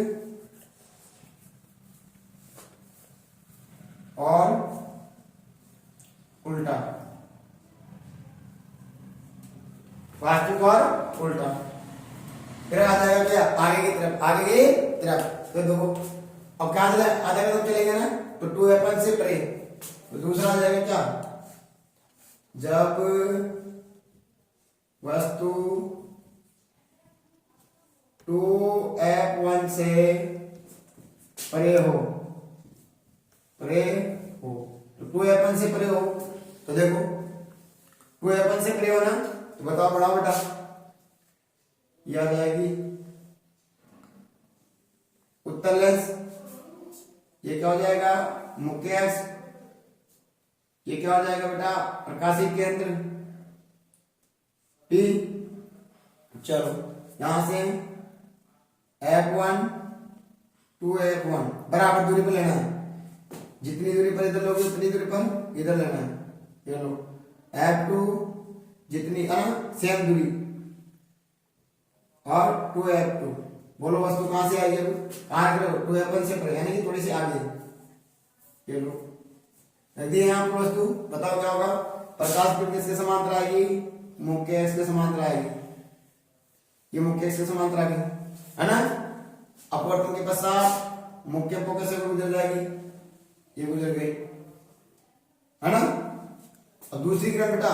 और उल्टा, वास्तविक और उल्टा। फिर आ जाएगा क्या, आगे की तरफ, आगे की तरफ। तो देखो अब क्या चला, आधा कदम चलेंगे ना, तो 2 से परे। तो दूसरा आ जाएगा क्या, जब वस्तु 2F1 से परे हो, परे हो। तो 2F1 से परे हो, तो देखो 2F1 से परे हो ना, तो बताओ बढ़ाओ बेटा, ये आ जाएगी उत्तल लेंस। ये क्या हो जाएगा, मुख्य अक्ष। ये क्या हो जाएगा बेटा, प्रकाशिक केंद्र P। चलो यहां से F1 2F1 बराबर दूरी पर लेना है, जितनी दूरी पर इधर लोगे उतनी दूरी पर इधर लेना है। ये लो F2 जितनी सेम दूरी और 2F2। बोलो वस्तु कहां से आई है, कहां करो 2F1 से परे, यानी कि थोड़ी सी आगे। ये लो यदि यहाँ पर वस्तु, बताओ क्या होगा, प्रकाश पर किसके समांतर आएगी, मुख्य अक्ष के समांतर आएगी। ये मुख्य अक्ष के समांतर आएगी, है ना। अपवर्तन के पश्चात मुख्य फोकस से गुजर जाएगी, ये गुजर गई, है ना। अब दूसरी किरण बेटा,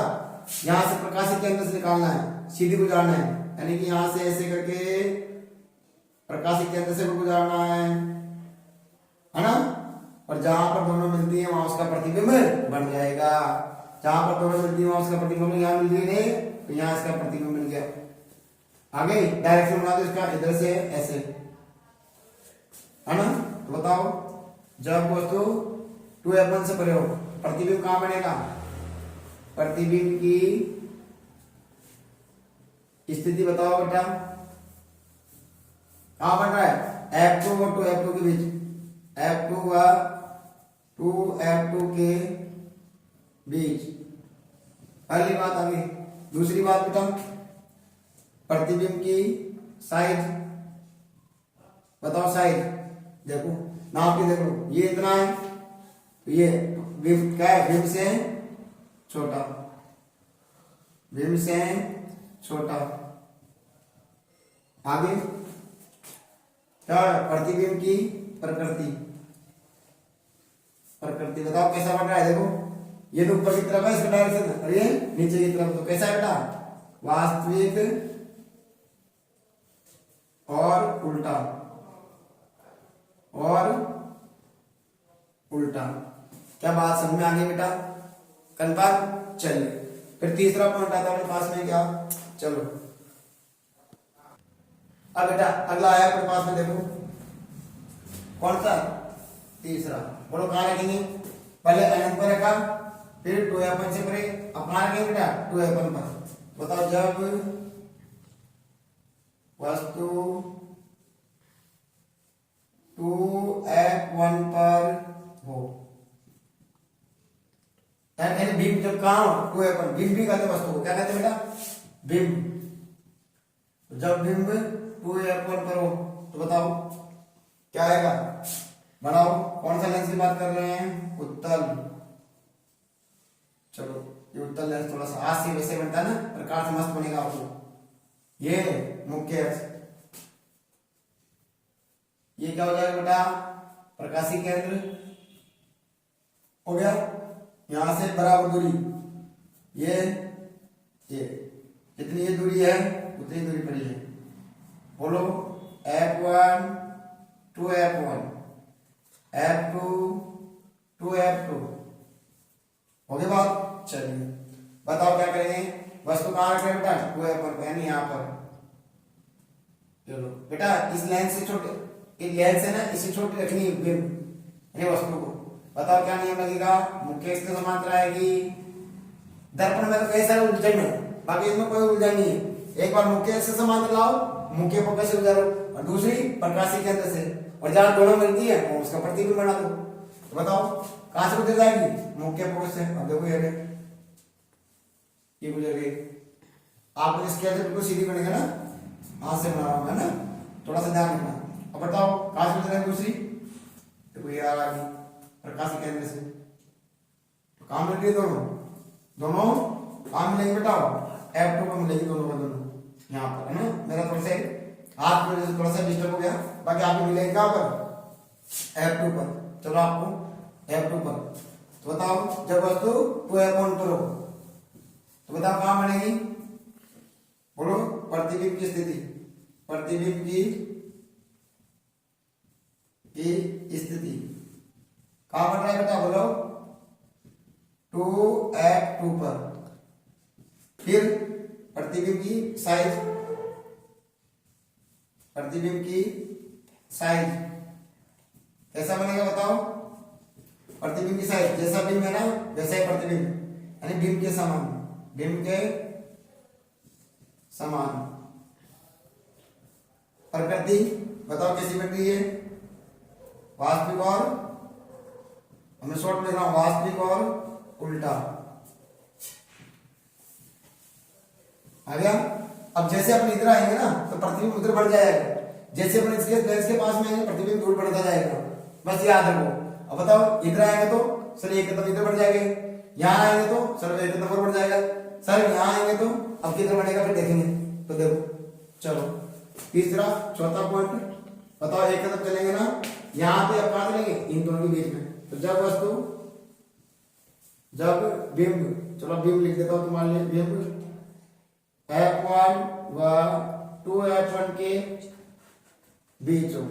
यहां से प्रकाशित केंद्र से निकालना है, सीधी गुजारना है, यानी कि यहां से ऐसे करके प्रकाशित केंद्र से गुजारना है ना। और जहां पर दोनों मिलती है वहां उसका प्रतिबिंब बन जाएगा। जहां पर दोनों मिलती है वहां उसका प्रतिबिंब, यहाँ मिल गई नहीं तो यहाँ इसका प्रतिबिंब मिल गया। आगे डायरेक्शन बना दो इसका, इधर से ऐसे, है ना। तो बताओ जब वस्तु 2F1 से परे हो, प्रतिबिंब कहां बनेगा, प्रतिबिंब की स्थिति बताओ बेटा, कहां बन रहा है, F2 और 2F2 के बीच, F2 व 2F2 के बीच। पहली बात आ गई। दूसरी बात बेटा, प्रतिबिंब की साइज बताओ, साइज देखो नाप के देखो, ये इतना है, तो ये बिंब क्या है, बिंब से छोटा, बिंब से छोटा। आगे क्या, प्रतिबिंब की प्रकृति, प्रकृति बताओ कैसा बन रहा है, देखो ये तो ऊपर की तरफ है इसका डायरेक्शन, और ये नीचे की तरफ, तो कैसा है बेटा, वास्तविक और उल्टा, और उल्टा। क्या बात समझ में आ गई बेटा, कन्फर्म। चलिए फिर तीसरा पॉइंट आता है अपने पास में, क्या, चलो अब बेटा अगला आया अपने पास में, देखो कौन सा, तीसरा। बोलो कहां रखेंगे, पहले अनंत पर रखा, फिर 2F1 से परे, अब कहां रखेंगे बेटा, 2F1 पर। बताओ जब वस्तु 2F1 पर हो, यानी बिंब जब कहां हो, 2F1, बिंब भी कहते वस्तु को, क्या कहते बेटा, बिंब। जब बिंब 2F1 पर हो तो बताओ क्या आएगा, बनाओ कौन सा लेंस की बात कर रहे हैं, उत्तल। चलो ये उत्तल लेंस थोड़ा सा आज से वैसे बनता है ना, प्रकार से मस्त बनेगा आपको। ये मुख्य अक्ष, ये क्या हो जाएगा बेटा, प्रकाशिक केंद्र हो गया। यहां से बराबर दूरी, ये जितनी ये दूरी है उतनी दूरी पड़ी है। बोलो F1 2F1, F2 2F2 हो गया बात। चलिए बताओ क्या करेंगे, वस्तु कहां रखें बेटा, 2F1 पर, यानी यहां पर। चलो बेटा इस लेंस से छोटे, इस लेंस है ना, इसे छोटी रखनी है बिंब, वस्तु को। बताओ क्या नियम लगेगा, मुख्य अक्ष के समांतर आएगी। दर्पण में तो कई सारे उलझन है, बाकी इसमें कोई उलझन नहीं है। एक बार मुख्य अक्ष से समांतर लाओ, मुख्य फोकस से गुजारो, और दूसरी प्रकाशिक केंद्र से, और जहां दोनों मिलती है वो उसका प्रतिबिंब बना दो। तो बताओ कहां से गुजर जाएगी, मुख्य फोकस से। अब देखो ये गुजर गई। आप इसके बिल्कुल सीधी बनेगा ना, हाथ से बना रहा हूं, है ना। थोड़ा सा ध्यान रखना। अब बताओ कहां से मिल रहा है दूसरी, देखो ये आ गई प्रकाशी केंद्र से, तो कहां मिल रही है दोनों, दोनों कहां मिलेंगे बताओ, F2 पर मिलेगी दोनों का दोनों, यहाँ पर है ना। मेरा थोड़ा सा हाथ की वजह से थोड़ा सा डिस्टर्ब हो गया, बाकी आपको मिलेंगे कहां पर, F2 पर। चलो आपको F2 पर, तो बताओ जब वस्तु 2F1 पर हो तो बताओ कहां बनेगी, बोलो प्रतिबिंब की स्थिति, प्रतिबिंब की स्थिति कहां बन रहा है बेटा, बोलो 2F2 पर। फिर प्रतिबिंब की साइज, प्रतिबिंब की साइज कैसा बनेगा बताओ, प्रतिबिंब की साइज जैसा बिंब है ना वैसा ही प्रतिबिंब, यानी बिंब के समान, बिंब के समान। प्रकृति बताओ कैसी बन रही है, वास्तविक और, हमें शॉर्ट में लिख रहा हूं, वास्तविक और उल्टा आ गया। अब जैसे अपन इधर आएंगे ना तो प्रतिबिंब उधर बढ़ जाएगा, जैसे अपन इसके लेंस के पास में आएंगे प्रतिबिंब दूर बढ़ता जाएगा, बस याद रखो। अब बताओ इधर आएंगे तो सर एक कदम इधर बढ़ जाएंगे, यहाँ आएंगे तो सर एक कदम और बढ़ जाएगा, सर यहाँ आएंगे तो अब किधर बढ़ेगा फिर देखेंगे, तो देखो चलो तीसरा चौथा पॉइंट बताओ, एक कदम चलेंगे ना यहाँ पे, अब कहां चलेंगे इन दोनों के बीच में, तो जब वस्तु, जब बिंब, चलो बिंब लिख देता हूं तुम्हारे लिए, बिंब F1 व 2F1 के बीच हो,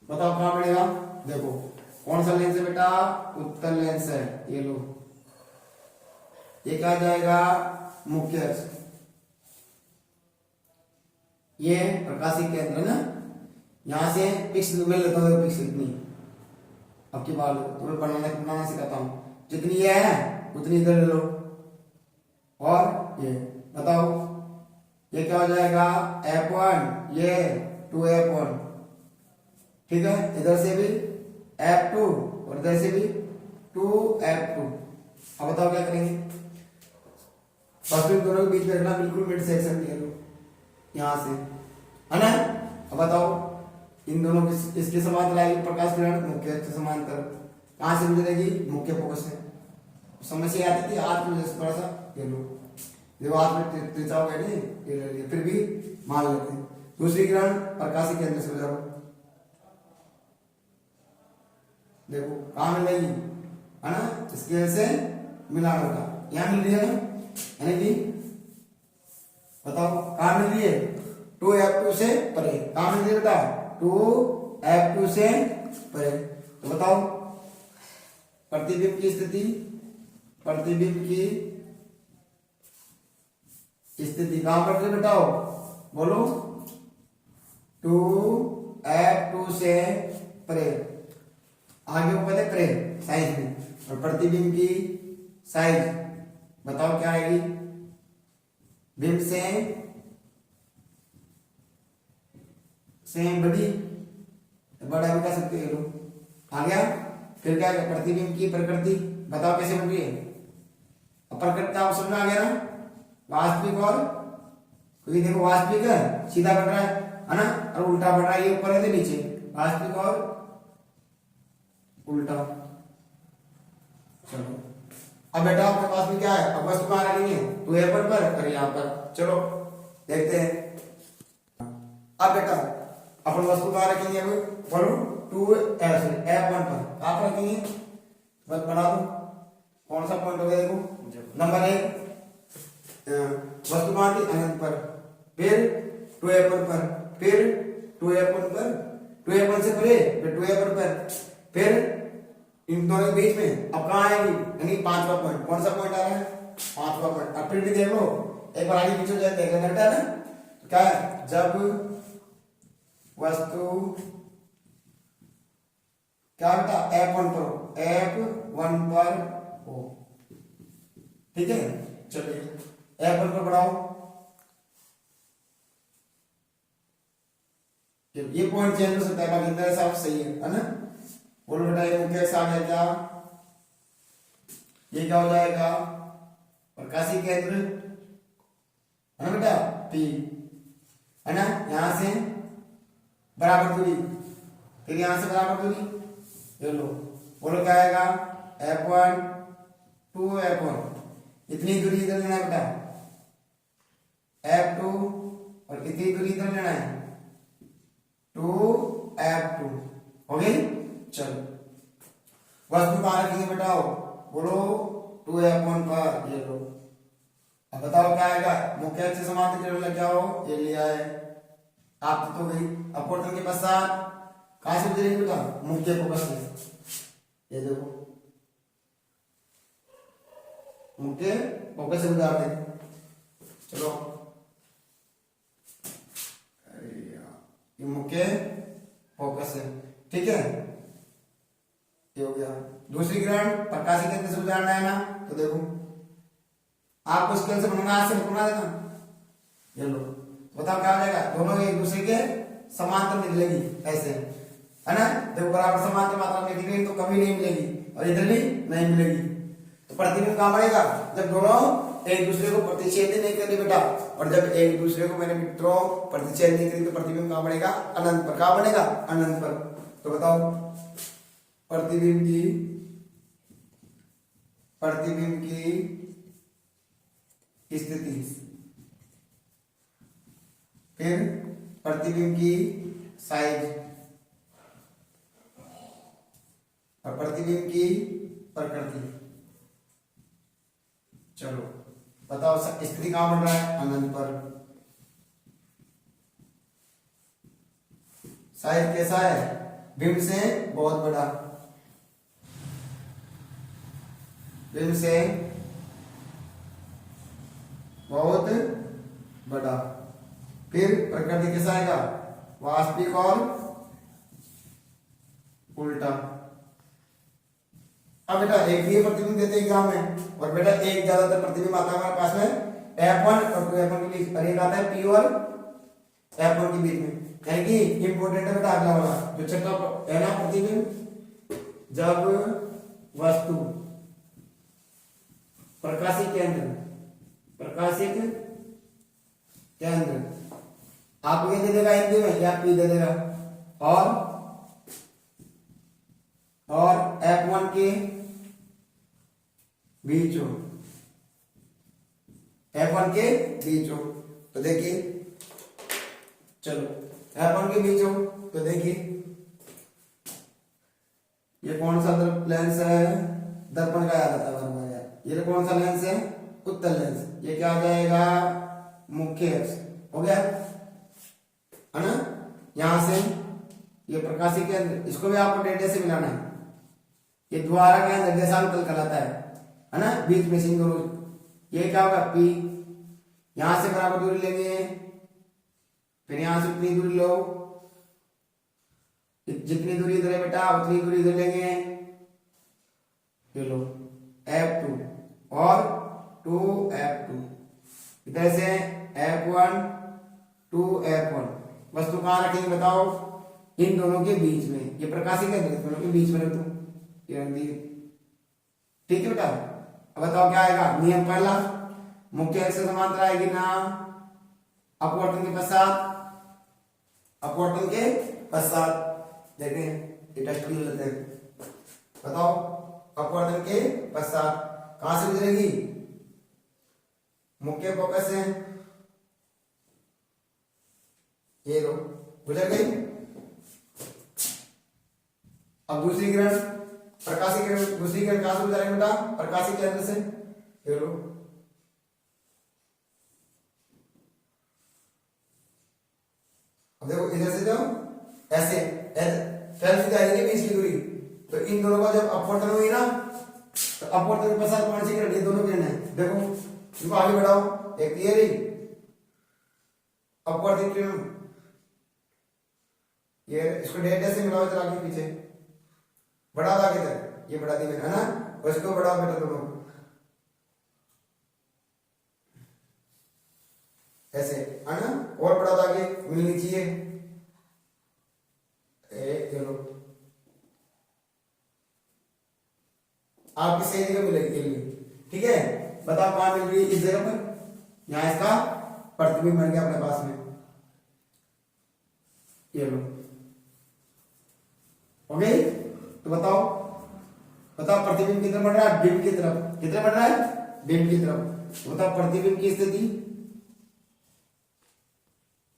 बताओ कहां मिलेगा, देखो कौन सा लेंस है बेटा, उत्तल लेंस है, ये लो, ये क्या जाएगा मुख्य अक्ष, ये प्रकाशी केंद्र है ना, यहां से पिक्सल में लेता हूं, पिक्सल इतनी, अब की बात तुम्हें बनाना सिखाता हूं, जितनी ये है उतनी इधर ले लो, और ये बताओ ये क्या हो जाएगा F1, ये 2F1, ठीक है, इधर से भी F2 और इधर से भी 2F2। अब बताओ क्या करेंगे, वास्तविक दोनों के बीच में रखना, बिल्कुल मिड सेक्शन ले लो यहां से, है ना। अब बताओ इन दोनों की, इसके समांतर आएगी प्रकाश किरण मुख्य अक्ष समांतर, कहां से मिलेगी, मुख्य फोकस से। समस्या आती थी हाथ में, थोड़ा सा ये लो, देखो हाथ में त्रिचाओ गए नहीं, ये ले लिया, फिर भी मान लेते हैं। दूसरी किरण प्रकाशी केंद्र से जाओ, देखो कहां मिलेगी, है ना, इसके से मिलान होगा, यहां मिल रही है ना, यानी कि बताओ कहां मिल रही है, 2F2 से परे, कहां मिल रही है बेटा, 2F2 से परे। तो बताओ प्रतिबिंब की स्थिति, प्रतिबिंब की स्थिति कहां पर है बताओ, बोलो 2F2 से परे, आगे ऊपर है परे साइज में, और प्रतिबिंब की साइज बताओ क्या आएगी, बिंब से बड़ी, बड़ा भी कह सकते हो, आ गया। फिर क्या है प्रतिबिंब की प्रकृति बताओ कैसे बन रही है, अब प्रकृति आप समझ में आ गया ना, वास्तविक और, क्योंकि देखो वास्तविक है सीधा बढ़ रहा है ना, और उल्टा बढ़ रहा है, ये ऊपर है नीचे, वास्तविक और उल्टा। चलो अब बेटा आपके पास में क्या है, अब वस्तु कहां रखनी है, 2F1 पर और यहां पर, चलो देखते हैं। अब बेटा अपन वस्तु कहां रखेंगे, अब बोलो 2F1 पर, कहां पर रखेंगे, बस बना दो, कौन सा पॉइंट हो गया, देखो नंबर 1 वस्तु कहां थी, अनंत पर, फिर 2F1 पर, फिर 2F1 पर, 2F1 से परे, फिर 2F1 पर, फिर इन दोनों के बीच में अब कहां आएगी, यानी पांचवा पॉइंट, कौन सा पॉइंट आ रहा है, पांचवा पॉइंट। अब फिर भी देख लो, एक बार आगे पीछे हो जाए देख लेना बेटा ना, तो क्या है, जब वस्तु क्या बेटा F1 पर हो, F1 पर हो, ठीक है। चलिए F1 पर बढ़ाओ, ये पॉइंट चेंज हो सकता है, बाकी इधर सब सही है ना। बोलो बेटा ये मुख्य अक्ष आ गया क्या, ये क्या हो जाएगा, प्रकाशी केंद्र, है ना बेटा P, है ना, यहां से बराबर दूरी, फिर यहां से बराबर दूरी, ये लो, बोलो क्या आएगा, F1 2 F1, इतनी दूरी इधर लेना है बेटा, F2 और इतनी दूरी इधर लेना है 2 F2, हो गई। चलो वस्तु कहां रखेंगे बेटाओ, बोलो 2 F1 पर, ये लो। अब बताओ क्या आएगा, मुख्य अक्ष से समांतर किरण लग जाओ, ये लिया है, आप तो गई। अपवर्तन के पश्चात कहां से गुजरेगी बेटा, मुख्य फोकस से, ये देखो मुख्य फोकस से गुजार दे। चलो ये मुख्य फोकस है, ठीक है, ये हो गया। दूसरी किरण प्रकाशीय केंद्र से गुजारना है ना, तो देखो आपको स्केल से बनाना, हाथ से बना देना, ये लो, बताओ क्या हो जाएगा, दोनों एक दूसरे के समांतर निकलेगी ऐसे, है ना, देखो बराबर समांतर मात्रा में निकलेगी तो कभी नहीं मिलेगी, और इधर भी नहीं मिलेगी। तो प्रतिबिंब कहां बढ़ेगा, जब दोनों एक दूसरे को प्रतिच्छेद नहीं करेंगे बेटा, और जब एक दूसरे को मेरे मित्रों प्रतिच्छेद नहीं करेंगे तो प्रतिबिंब कहां बढ़ेगा, अनंत पर। कहां बनेगा, अनंत पर। तो बताओ प्रतिबिंब की स्थिति, फिर प्रतिबिंब की साइज और प्रतिबिंब की प्रकृति। चलो बताओ स्थिति कहां बन रहा है, अनंत पर। साइज कैसा है, बिंब से बहुत बड़ा, बिंब से बहुत बड़ा। फिर प्रकृति कैसा आएगा, वास्तविक और उल्टा। अब बेटा एक भी प्रतिबिंब देते एग्जाम में, और बेटा एक ज्यादातर प्रतिबिंब आता है हमारे पास में F1 और 2F1 के बीच, और एक आता है P और F1 के बीच में, यानी कि इंपोर्टेंट है बेटा अगला वाला जो छठा है ना प्रतिबिंब, जब वस्तु प्रकाशिक केंद्र आपको ये दे देगा हिंदी में, या P दे देगा, और F1 के बीच हो, F1 के बीच हो, तो देखिए, चलो F1 के बीच हो तो देखिए ये कौन सा लेंस है, दर्पण का याद आता है, ये कौन सा लेंस है, उत्तल लेंस, ये क्या आ जाएगा, मुख्य अक्ष, हो गया, है ना। यहां से ये प्रकाशीय केंद्र, इसको भी आपको डेटा से मिलाना है, ये द्वारा का निर्देशांक तल कहलाता है ना, बीच में सिंगल, ये क्या होगा P, यहां से बराबर दूरी लेंगे, फिर यहां से उतनी दूरी लो, जितनी दूरी इधर है बेटा उतनी दूरी इधर लेंगे, ये लो F2 और 2F2, इधर से F1 2F1, वस्तु कहां रखेंगे बताओ, इन दोनों के बीच में, ये प्रकाशिक है दोनों के बीच में रख दो, ये रख दिए, ठीक है बेटा। अब बताओ क्या आएगा, नियम पहला, मुख्य अक्ष से समांतर आएगी ना, अपवर्तन के पश्चात देखें, ये टेस्ट भी लेते हैं, बताओ अपवर्तन के पश्चात कहां से गुजरेगी, मुख्य फोकस है, ये लो गुजर गई। अब दूसरी किरण प्रकाशिक किरण, दूसरी किरण कहां से गुजरेगी बेटा, प्रकाशिक केंद्र से, ये लो, अब देखो इधर से जाओ ऐसे फैल से जाएगी 20 की दूरी, तो इन दोनों का जब अपवर्तन हुई ना, तो अपवर्तन के पश्चात कौन सी किरण, ये दोनों किरण है, देखो इनको आगे बढ़ाओ, एक ये रही अपवर्तित किरण, ये इसको डेटा से मिलाओ इधर आगे पीछे, बढ़ा दो आगे तक, ये बढ़ा दी मैंने, है ना, और इसको बढ़ाओ बेटा दोनों ऐसे, है ना, और बढ़ा दो आगे, मिलनी चाहिए, ये लो, आपकी सही जगह मिलेगी, ठीक है। बताओ कहां मिल रही है, इस जगह पर, यहां इसका प्रतिबिंब बन गया अपने पास में, ये लो, हो गई। तो बताओ बताओ प्रतिबिंब किधर बढ़ रहा है, बिंब की तरफ, किधर बढ़ रहा है, बिंब की तरफ। तो बताओ प्रतिबिंब की स्थिति,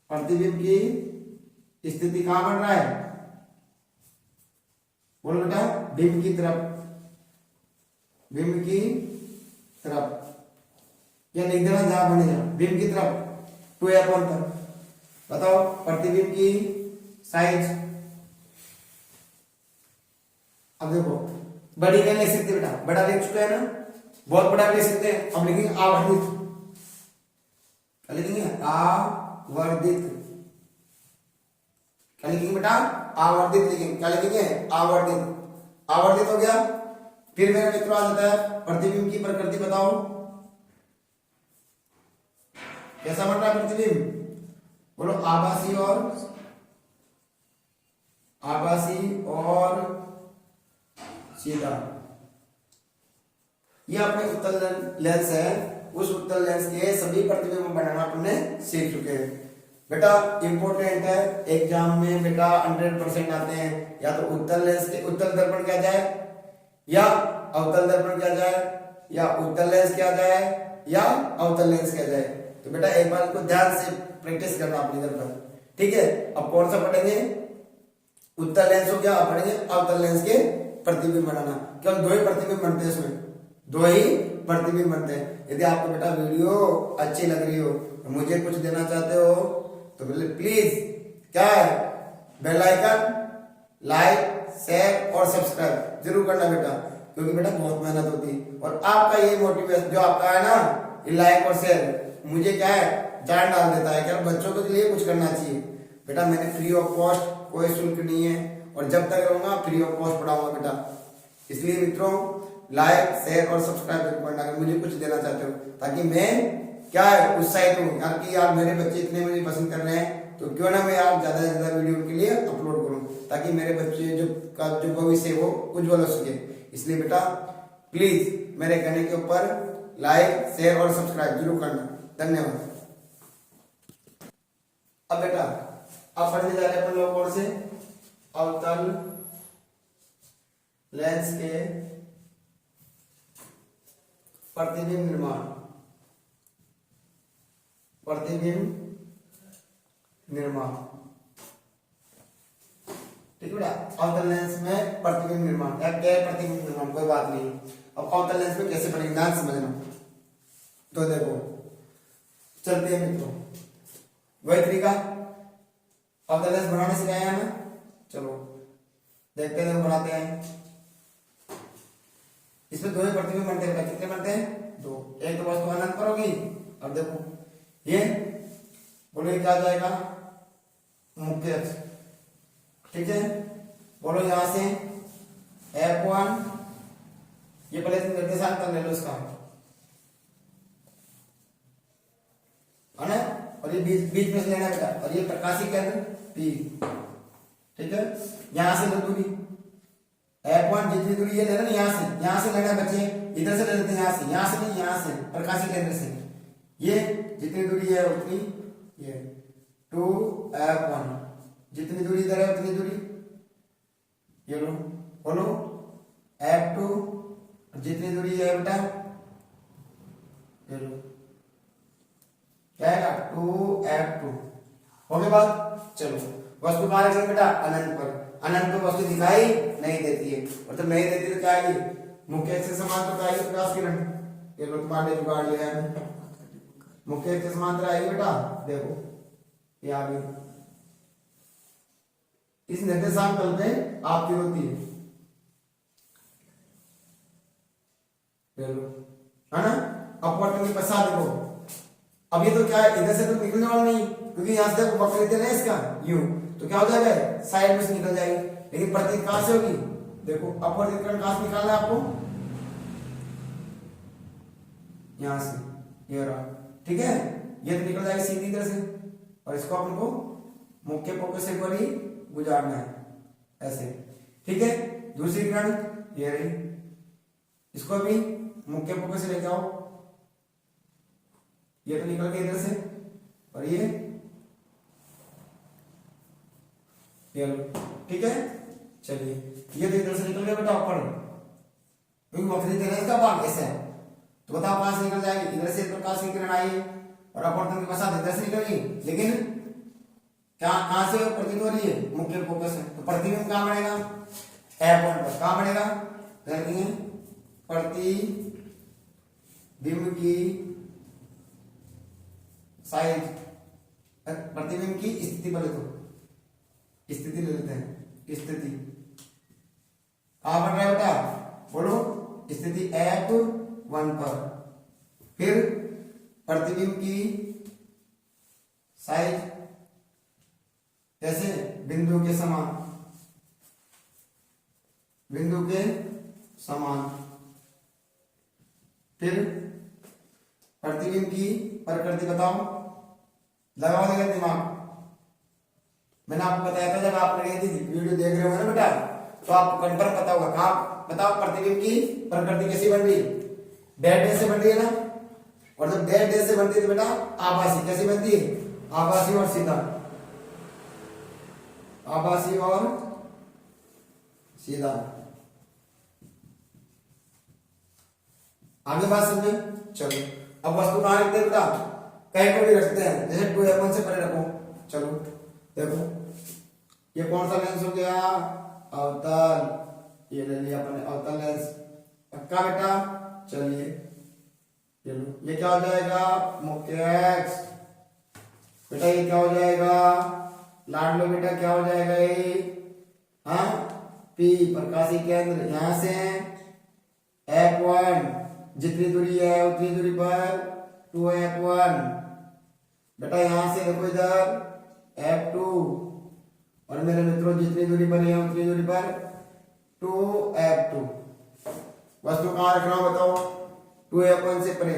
प्रतिबिंब की स्थिति कहां बढ़ रहा है, बोलो बेटा, बिंब की तरफ, बिंब की तरफ, या लिख देना जहां बनेगा, बिंब की तरफ 2f1 तक। बताओ प्रतिबिंब की साइज, अब देखो बड़ी नहीं ले सकते बेटा, बड़ा ले चुका है ना, बहुत बड़ा ले सकते हैं। अब लिखेंगे आवर्धित, क्या लिखेंगे, आवर्धित, क्या लिखेंगे बेटा, आवर्धित लिखेंगे, क्या लिखेंगे, आवर्धित, आवर्धित हो गया। फिर मेरे मित्रों आ जाता है प्रतिबिंब की प्रकृति, बताओ कैसा बन रहा है प्रतिबिंब, बोलो आभासी और सीधा। ये अपने उत्तल लेंस है, उस उत्तल लेंस के सभी प्रतिबिंब बनाना अपने सीख चुके हैं बेटा। इंपॉर्टेंट है एग्जाम में बेटा, 100% आते हैं, या तो उत्तल लेंस के उत्तल दर्पण क्या जाए, या अवतल दर्पण क्या जाए, या उत्तल लेंस क्या जाए, या अवतल लेंस क्या जाए। तो बेटा एक बार इसको ध्यान से प्रैक्टिस करना अपने घर पर, ठीक है। अब कौन सा पढ़ेंगे, उत्तल लेंस हो गया, अब पढ़ेंगे अवतल लेंस के प्रतिबिंब बनाना। केवल 2 ही प्रतिबिंब बनते हैं इसमें, 2 ही प्रतिबिंब बनते हैं। यदि आपको बेटा वीडियो अच्छी लग रही हो, तो मुझे कुछ देना चाहते हो, तो प्लीज क्या है, बेल आइकन, लाइक, शेयर और सब्सक्राइब जरूर करना बेटा, क्योंकि बेटा बहुत मेहनत होती है। और आपका ये मोटिवेशन जो आपका है ना, ये लाइक और शेयर मुझे क्या है, जान डाल देता है कि बच्चों के लिए कुछ करना चाहिए बेटा। मैंने फ्री ऑफ कॉस्ट, कोई शुल्क नहीं है, और जब तक रहूंगा फ्री ऑफ कॉस्ट पढ़ाऊंगा बेटा। इसलिए मित्रों लाइक, शेयर और सब्सक्राइब जरूर करना अगर मुझे कुछ देना चाहते हो, ताकि मैं क्या है उत्साहित हूँ यार कि यार मेरे बच्चे इतने मुझे पसंद कर रहे हैं, तो क्यों ना मैं यार ज्यादा से ज्यादा वीडियो उनके लिए अपलोड करूँ, ताकि मेरे बच्चे जो भविष्य वो उज्जवल हो सके। इसलिए बेटा प्लीज मेरे कहने के ऊपर लाइक, शेयर और सब्सक्राइब जरूर करना। धन्यवाद। अब बेटा अब पढ़ने जा रहे हैं अपन लोग कौन से, अवतल लेंस के प्रतिबिंब निर्माण, प्रतिबिंब निर्माण, ठीक है बेटा। अवतल लेंस में प्रतिबिंब निर्माण, या क्या है प्रतिबिंब निर्माण, कोई बात नहीं। अब अवतल लेंस में कैसे बनेगा ध्यान समझना। तो देखो चलते हैं मित्रों, वही तरीका अवतल लेंस बनाने से गया है ना, चलो देखते हैं बनाते हैं। इसमें 2 ही प्रतिबिंब बनते हैं, कितने बनते हैं, 2। एक तो वस्तु अनंत पर होगी, अब देखो ये बोलो ये क्या आ जाएगा, मुख्य अक्ष, ठीक है। बोलो यहां से F1, ये पहले निर्देशांक ले लो इसका, है ना, और ये बीच में से लेना बेटा, और ये प्रकाशीय केंद्र P, ठीक है। यहां से लो दूरी F1, जितनी दूरी ये लेना ना, यहां से लेना बच्चे, इधर से ले लेते हैं, यहां से नहीं, यहां से प्रकाशीय केंद्र से, ये जितनी दूरी है उतनी, ये 2F1, जितनी दूरी इधर है उतनी दूरी, ये लो, बोलो F2, जितनी दूरी है बेटा, ये लो क्या है 2F2, हो गया बात। चलो वस्तु कहां रखेंगे बेटा, अनंत पर। अनंत पर वस्तु दिखाई नहीं देती है, और जब नहीं देती तो क्या आएगी, मुख्य अक्ष से समांतर आएगी प्रकाश किरण, ये लो तुम्हारे जुगाड़ लिया है, मुख्य अक्ष से समांतर आएगी बेटा, देखो ये आ गई। इस निर्देशांक तल पे आपकी होती है, है ना। अपवर्तन के पश्चात देखो, अब ये तो क्या है, इधर से तो निकलने वाला नहीं, क्योंकि यहां से वक्र इधर है इसका यूं, तो क्या हो जाएगा, साइड में से निकल जाएगी। लेकिन प्रतीक कहां से होगी, देखो अपवर्तित किरण कहां से निकालना है आपको, यहां से, ये रहा, ठीक है। ये तो निकल जाएगी सीधी तरह से, और इसको अपन को मुख्य फोकस से पर ही गुजारना है, ऐसे, ठीक है। दूसरी किरण ये रही, इसको भी मुख्य फोकस से लेके आओ, ये तो निकल गया इधर से, और ये ये लो, ठीक है। चलिए ये तो इधर से निकल गया बेटा ऊपर, क्योंकि वक्री तेरस का भाग ऐसे है, तो बताओ कहां से निकल जाएगी, इधर से प्रकाश की किरण आई और अपवर्तन के पश्चात इधर से निकलेगी, लेकिन क्या कहां से प्रतीत हो रही है, मुख्य फोकस है, तो प्रतिबिंब कहां बनेगा, F1 पर कहां बनेगा, देखिए प्रतिबिंब की साइज, प्रतिबिंब की स्थिति बोले तो स्थिति ले लेते हैं, स्थिति कहां बन रहा है बेटा, बोलो स्थिति F1 पर, फिर प्रतिबिंब की साइज कैसे, बिंदु के समान, बिंदु के समान, फिर प्रतिबिंब की प्रकृति बताओ, लगाओ देगा दिमाग, मैंने आपको बताया था जब आप वीडियो देख रहे हो ना बेटा, तो आपको कंफर्म पता होगा, कहां बताओ प्रतिबिंब की प्रकृति कैसी बन रही है, डैश डैश से बन रही है ना, और जब डैश डैश से बनती है तो बेटा आभासी कैसी बनती है, आभासी और सीधा, आभासी और सीधा, आगे बात समझे। चलो अब वस्तु कहां रखते हैं बेटा, कहीं पर भी रखते हैं, जैसे 2F1 से परे रखो, चलो देखो ये कौन सा लेंस हो गया, अवतल, ये ले लिया अपने अवतल लेंस, पक्का बेटा। चलिए चलो ये क्या हो जाएगा, मुख्य एक्स, बेटा ये क्या हो जाएगा, लाड लो बेटा क्या हो जाएगा ये, हाँ P प्रकाशी केंद्र, यहां से F1 जितनी दूरी है उतनी दूरी पर 2F1, बेटा यहां से देखो इधर F2, और मेरे मित्रों जितनी दूरी पर है उतनी दूरी पर 2F2, वस्तु कहां रखना हो बताओ, 2F1 से परे,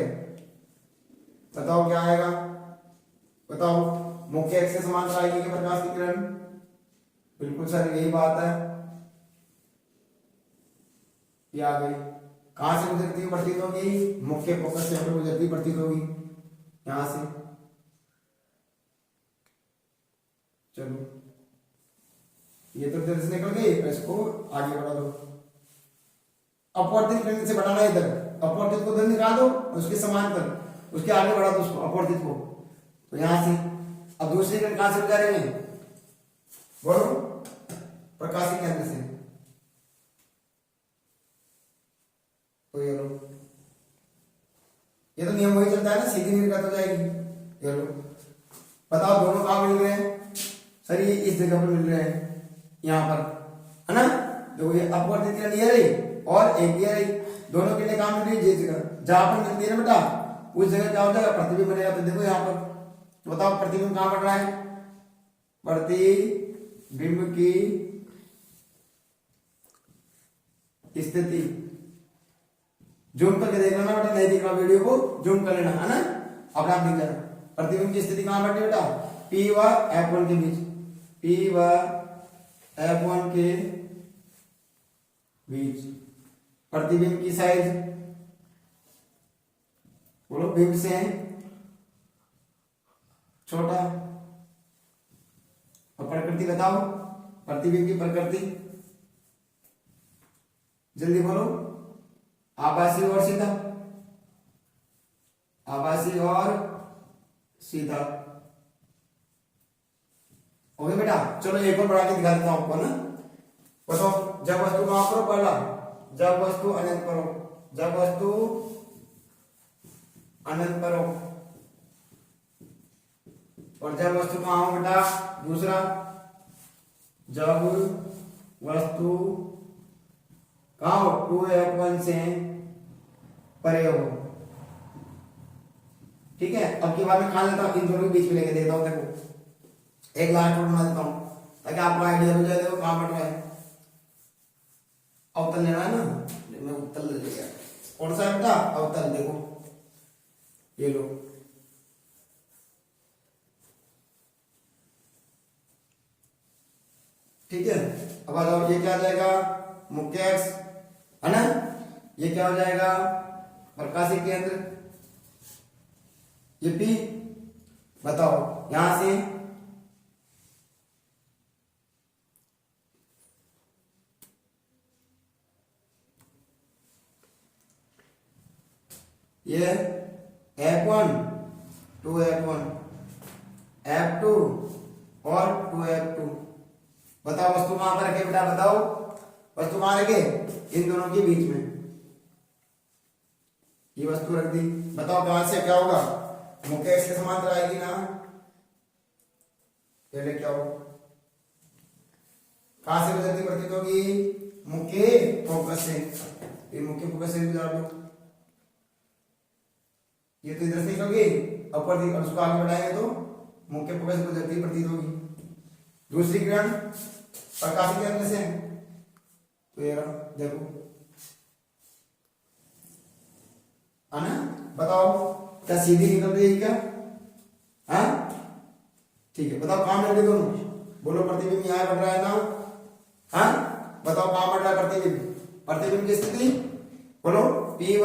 बताओ क्या आएगा, बताओ मुख्य एक्स के समांतर आएगी कि प्रकाश की किरण, बिल्कुल सर यही बात है, ये आ गई, कहां से गुजरती प्रतीत होगी, मुख्य फोकस से होकर गुजरती प्रतीत होगी, यहां से, चलो ये तो इधर से निकल गई, इसको आगे बढ़ा दो, अपवर्तित किरण से बढ़ाना, इधर अपवर्तित को इधर निकाल दो, उसके समांतर उसके आगे बढ़ा दो उसको अपवर्तित को, तो यहां से अब दूसरी किरण कहां से गुजारेंगे, बोलो प्रकाशी केंद्र से, तो ये लो, ये तो नियम वही चलता है ना, सीधी निर्गत हो जाएगी, ये लो, बताओ दोनों कहां मिल रहे हैं, सर ये इस जगह पर मिल रहे हैं, यहां पर है ना, देखो ये अपवर्तित किरण ये रही और एक ये रही, दोनों के लिए कहां मिल रही है, जिस जगह जहां पर मिलती है ना बेटा उस जगह क्या हो जाएगा, प्रतिबिंब बनेगा, तो देखो यहां पर, तो बताओ प्रतिबिंब कहां बन रहा है, प्रतिबिंब की स्थिति, जूम करके देख लेना बेटा, नहीं दिख रहा वीडियो को जूम कर लेना है ना, अपना आप दिख जाएगा, प्रतिबिंब की स्थिति कहां बैठी बेटा, P व F1 के बीच, P व F1 के बीच, प्रतिबिंब की साइज, बोलो बिंब से छोटा, और प्रकृति बताओ, प्रतिबिंब की प्रकृति जल्दी बोलो, आभासी और सीधा, आभासी और सीधा, ओके बेटा। चलो एक और बढ़ा के दिखा देता हूं आपको ना, बताओ जब वस्तु कहां करो, पहला जब वस्तु अनंत पर हो, जब वस्तु अनंत पर हो, और जब वस्तु कहां हो बेटा, दूसरा जब वस्तु कहां हो, 2F1 से परे हो, ठीक है। अब की बार मैं खा लेता हूं, इन दोनों के बीच में लेके देता हूं, देखो एक लास्ट नोट बना देता हूं ताकि आपको आइडिया हो जाए, देखो कहां बन रहा है, अवतल लेना है ना, मैं उत्तल ले लिया, कौन सा है बेटा, अवतल, देखो ये लो, ठीक है। अब आ जाओ, ये क्या आ जाएगा, मुख्य एक्स है ना, ये क्या हो जाएगा, प्रकाशी केंद्र, ये P, बताओ यहां से F1 2F1 F2 और 2F2। बताओ वस्तु कहां पर रखे बेटा, बताओ वस्तु कहां रखे, इन दोनों के बीच में ये वस्तु रख दी। बताओ कहां से क्या होगा, मुख्य इसके समांतर आएगी ना, पहले क्या हो, कहां से गुजरती प्रतीत होगी, मुख्य फोकस से। ये मुख्य फोकस से गुजार दो, ये तो इधर से निकलोगी अपर दिख, और उसको आगे बढ़ाएंगे तो मुख्य फोकस से गुजरती प्रतीत होगी। दूसरी किरण प्रकाशित किरण से, तो ये रहा देखो, है ना। बताओ क्या सीधी निकल रही है क्या, हाँ ठीक है। बताओ कहां मिल गए दोनों, बोलो प्रतिबिंब यहां बढ़ रहा है ना, हाँ बताओ कहां बढ़ रहा है प्रतिबिंब, प्रतिबिंब की स्थिति बोलो P व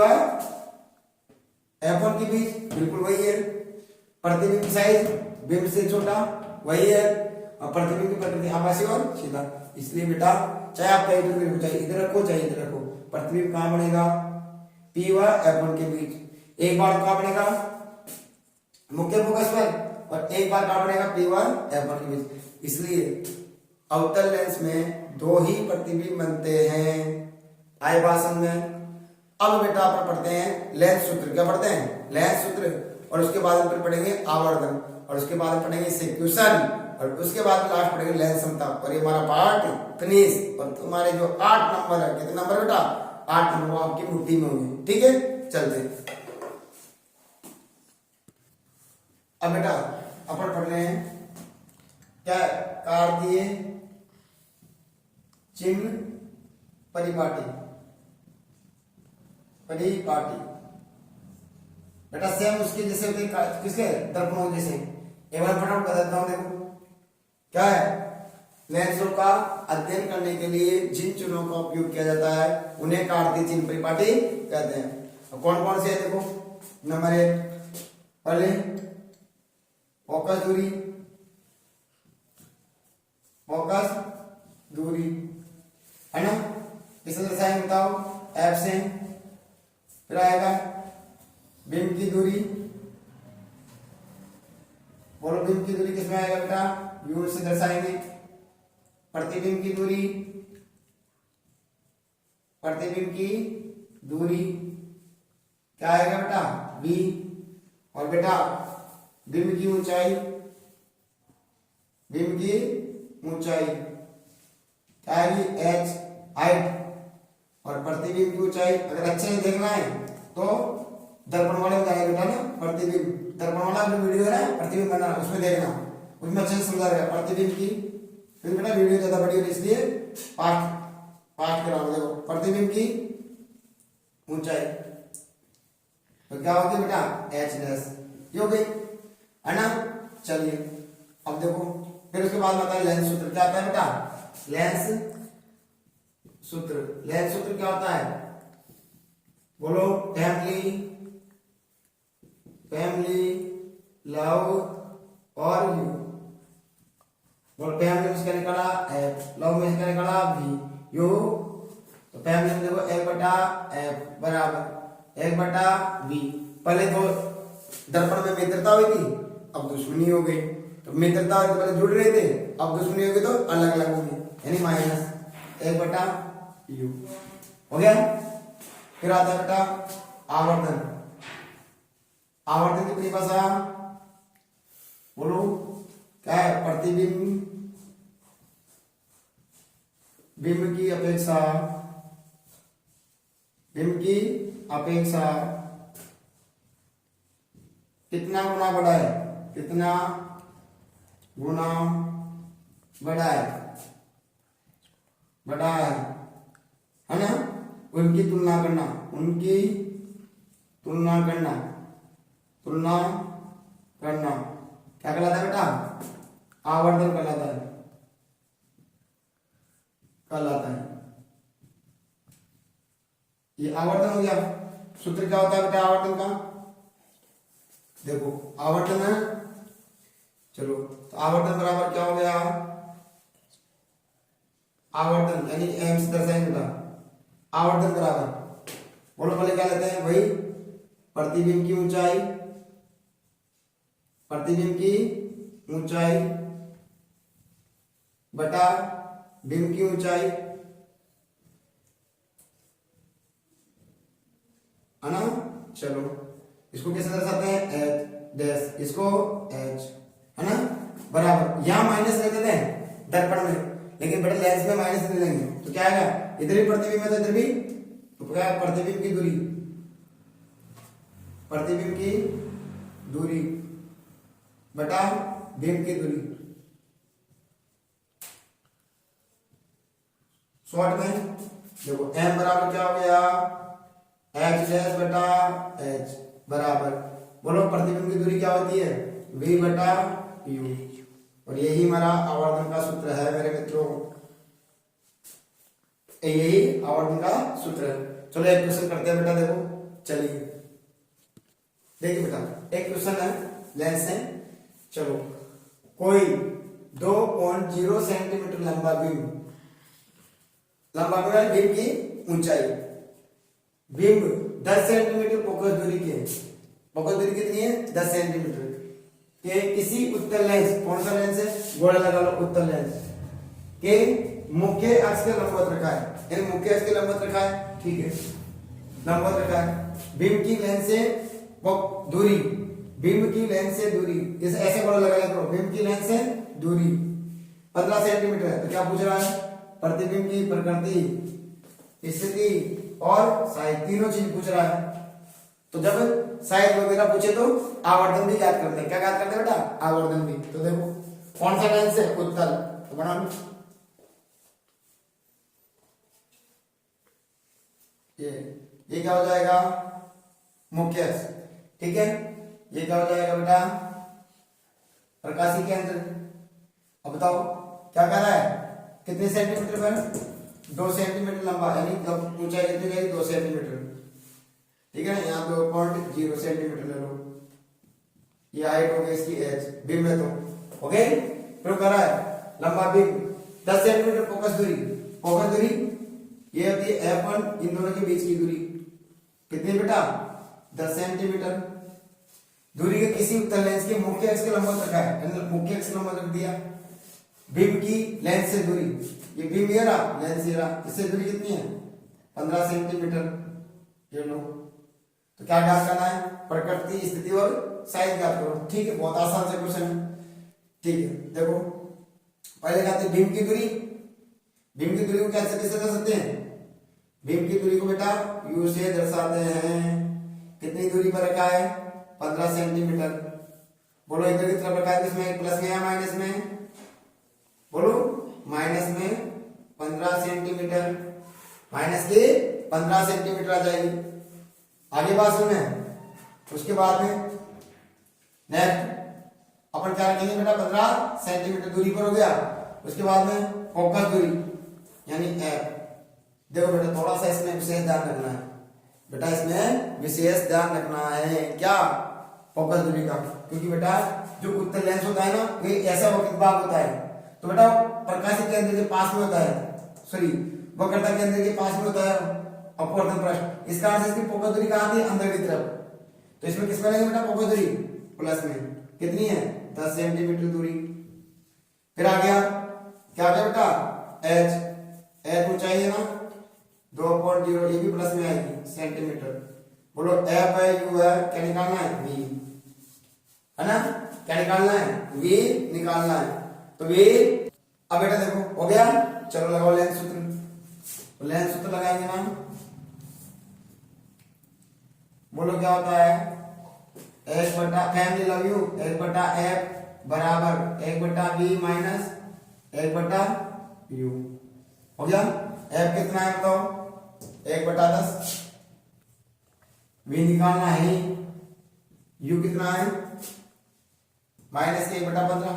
F1 के बीच, बिल्कुल वही है। प्रतिबिंब की साइज बिंब से छोटा वही है, और प्रतिबिंब की प्रकृति आभासी और सीधा। इसलिए बेटा चाहे आप कहीं तो चाहे इधर रखो चाहे इधर रखो, प्रतिबिंब कहां बनेगा, P व F1 के बीच। एक बार कहां बनेगा, मुख्य फोकस पर, और एक बार कहां बनेगा, P व F1 के बीच। इसलिए अवतल लेंस में दो ही प्रतिबिंब बनते हैं। आए भाषण में। अब बेटा अपन पढ़ते हैं लेंस सूत्र। क्या पढ़ते हैं, लेंस सूत्र। और उसके बाद हम पढ़ेंगे आवर्धन, और उसके बाद पढ़ेंगे सेक्यूशन, और उसके बाद लास्ट पढ़ेंगे लेंस समता। और ये हमारा पार्ट फिनिश। और तुम्हारे जो 8 नंबर है, कितने नंबर बेटा, 8 नंबर आपकी मुट्ठी में होंगे। ठीक है, चलते हैं। अब बेटा अपन पढ़ रहे हैं क्या, कार्तीय चिन्ह परिपाटी, परिपाटी बेटा सेम उसके जैसे होते, किसके, दर्पणों जैसे। एक बार फटाफट बताता हूं, देखो क्या है, लेंसों का अध्ययन करने के लिए जिन चिन्हों का उपयोग किया जाता है उन्हें कार्तीय चिन्ह परिपाटी कहते हैं। अब कौन कौन से है देखो, नंबर 1 पहले फोकस दूरी, फोकस दूरी है ना, किससे दर्शाएंगे बताओ, F से। फिर आएगा बिंब की दूरी, बोलो बिंब की दूरी किसमें आएगा बेटा, U से दर्शाएंगे। प्रतिबिंब की दूरी, प्रतिबिंब की दूरी क्या आएगा बेटा, B। और बेटा बिंब की ऊंचाई, बिंब की ऊंचाई क्या आएगी, H हाइट। और प्रतिबिंब की ऊंचाई अगर अच्छे से देखना है तो दर्पण वाले में जाएगा बेटा ना, प्रतिबिंब दर्पण वाला जो वीडियो है ना, प्रतिबिंब बना उसमें देखना, उसमें अच्छे से समझा रहेगा प्रतिबिंब की। फिर बेटा वीडियो ज्यादा बड़ी है इसलिए पाठ करा रहा हूं। प्रतिबिंब की ऊंचाई तो क्या होगी बेटा, H डैश, ये हो गई है ना। चलिए अब देखो, फिर उसके बाद बताइए लेंस सूत्र क्या आता है बेटा, लेंस सूत्र। लेंस सूत्र क्या होता है, बोलो फैमिली, फैमिली, लव और यू। बोलो फैमिली में इसका निकला F, लव में इसका निकला V, यू। तो फैमिली में देखो 1/F बराबर 1/V। पहले तो दर्पण में मित्रता हुई थी, अब दुश्मनी हो गई। तो मित्रता और पहले जुड़ रहे थे, अब दुश्मनी हो गई तो अलग अलग हो गई, यानी -1/U हो गया। फिर आता है बेटा आवर्धन। आवर्धन की परिभाषा बोलो क्या है, प्रतिबिंब बिंब की अपेक्षा, बिंब की अपेक्षा कितना गुना बड़ा है, कितना गुना बड़ा है, बड़ा है ना। उनकी तुलना करना, उनकी तुलना करना, तुलना करना क्या कहलाता है बेटा, आवर्धन कहलाता है, कहलाता है। ये आवर्धन हो गया। सूत्र क्या होता है बेटा आवर्धन का, देखो आवर्धन है, चलो तो आवर्धन बराबर क्या हो गया, आवर्धन यानी m से दर्शाएंगे बेटा, आवर्धन बराबर बोलो पहले क्या लेते हैं भाई, प्रतिबिंब की ऊंचाई प्रतिबिंब की ऊंचाई बटा बिंब की ऊंचाई, है ना। चलो इसको कैसे दर्शाते हैं, एच डैश, इसको एच, है ना, बराबर। यहां माइनस ले देते हैं दर्पण में, लेकिन बड़े लेंस में माइनस नहीं लेंगे, तो क्या आएगा, इधर भी प्रतिबिंब है तो इधर भी, तो क्या प्रतिबिंब की दूरी, प्रतिबिंब की दूरी बटा बिंब की दूरी। शॉर्ट में देखो m बराबर क्या हो गया, एच डैश बटा एच बराबर, बोलो प्रतिबिंब की दूरी क्या होती है, v बटा u, और यही हमारा आवर्धन का सूत्र है मेरे मित्रों, यही आवर्धन का सूत्र है। चलो एक क्वेश्चन करते हैं बेटा, देखो चलिए देखिए बेटा, एक क्वेश्चन है लेंस से। चलो कोई 2.0 सेंटीमीटर लंबा बिंब, लंबा बिंब की ऊंचाई, बिंब 10 सेंटीमीटर फोकस दूरी के, फोकस दूरी कितनी है 10 सेंटीमीटर के किसी उत्तल लेंस, कौन सा लेंस है, गोला लगा लो, उत्तल लेंस के मुख्य अक्ष के लंबवत रखा है, यानी मुख्य अक्ष के लंबवत रखा है, ठीक है, लंबवत रखा है। बिंब की लेंस से दूरी, बिंब की लेंस से दूरी, जैसे ऐसे गोला लगा लो, बिंब की लेंस से दूरी 15 सेंटीमीटर है, तो क्या पूछ रहा है, प्रतिबिंब की प्रकृति, स्थिति और साइज, तीनों चीज पूछ रहा है। तो जब साइज वगैरह पूछे तो आवर्धन भी याद करते हैं, क्या याद करते हैं बेटा, आवर्धन भी। तो देखो कौन सा लेंस है, उत्तल, तो बना लो ये क्या हो जाएगा, मुख्य अक्ष, ठीक है। ये क्या हो जाएगा बेटा, प्रकाशीय केंद्र। अब बताओ क्या कह रहा है, कितने सेंटीमीटर पर, 2 सेंटीमीटर लंबा, यानी ऊंचाई कितनी जाएगी 2 सेंटीमीटर, ठीक है ना। यहाँ 2.0 सेंटीमीटर ले लो, ये हाइट हो गई इसकी एच, बिंब है तो हो गई। फिर कह रहा है लंबा बिंब 10 सेंटीमीटर फोकस दूरी, फोकस दूरी ये होती है F1, इन दोनों के बीच की दूरी कितनी बेटा 10 सेंटीमीटर। दूरी के किसी उत्तल लेंस के मुख्य अक्ष के लंबवत रखा है, मुख्य अक्ष के लंबवत रख दिया। बिंब की लेंस से दूरी, ये बिंब ये रहा, लेंस ये रहा, इससे दूरी कितनी है 15 सेंटीमीटर, ये लो। तो क्या ज्ञात करना है, प्रकृति, स्थिति और साइज ज्ञात करो, ठीक है, बहुत आसान से क्वेश्चन है, ठीक है। देखो पहले कहते हैं बिंब की दूरी, बिंब की दूरी को कैसे कैसे दर्शा सकते हैं, बिंब की दूरी को बेटा u से दर्शाते हैं, कितनी दूरी पर रखा है 15 सेंटीमीटर। बोलो इधर की तरफ रखा है किसमें, प्लस में या माइनस में, बोलो माइनस में 15 सेंटीमीटर, माइनस के 15 सेंटीमीटर आ जाएगी। आगे बात सुनना है, उसके बाद में नेक्स्ट अपन क्या रखेंगे बेटा 15 सेंटीमीटर दूरी पर हो गया। उसके बाद में फोकस दूरी यानी एफ। देखो बेटा थोड़ा सा इसमें विशेष ध्यान रखना है बेटा, इसमें विशेष ध्यान रखना है क्या, फोकस दूरी का, क्योंकि बेटा जो उत्तल लेंस होता है ना वो ऐसा वक्र भाग होता है, तो बेटा प्रकाशित केंद्र के पास में होता है, सॉरी वक्रता केंद्र के पास में होता है अपवर्तन पृष्ठ, इस कारण से इसकी फोकस दूरी कहां आती है अंदर की तरफ। तो इसमें किस में लेंगे बेटा फोकस दूरी प्लस में, कितनी है 10 सेंटीमीटर दूरी। फिर आ गया क्या गया बेटा एच, एच ऊंचाई है ना 2.0, ये भी प्लस में आएगी सेंटीमीटर। बोलो एफ है यू है, क्या निकालना है वी, है ना, क्या निकालना है वी निकालना है, तो वी। अब बेटा देखो हो गया, चलो लगाओ लेंस सूत्र, लेंस सूत्र लगाएंगे ना, बोलो क्या होता है एक बटा फैमिली लव यू, एक बटा एफ बराबर एक बटा वी माइनस एक बटा यू। हो गया, एफ कितना है बताओ 1/10, वी निकालना है, यू कितना है माइनस के 1/15,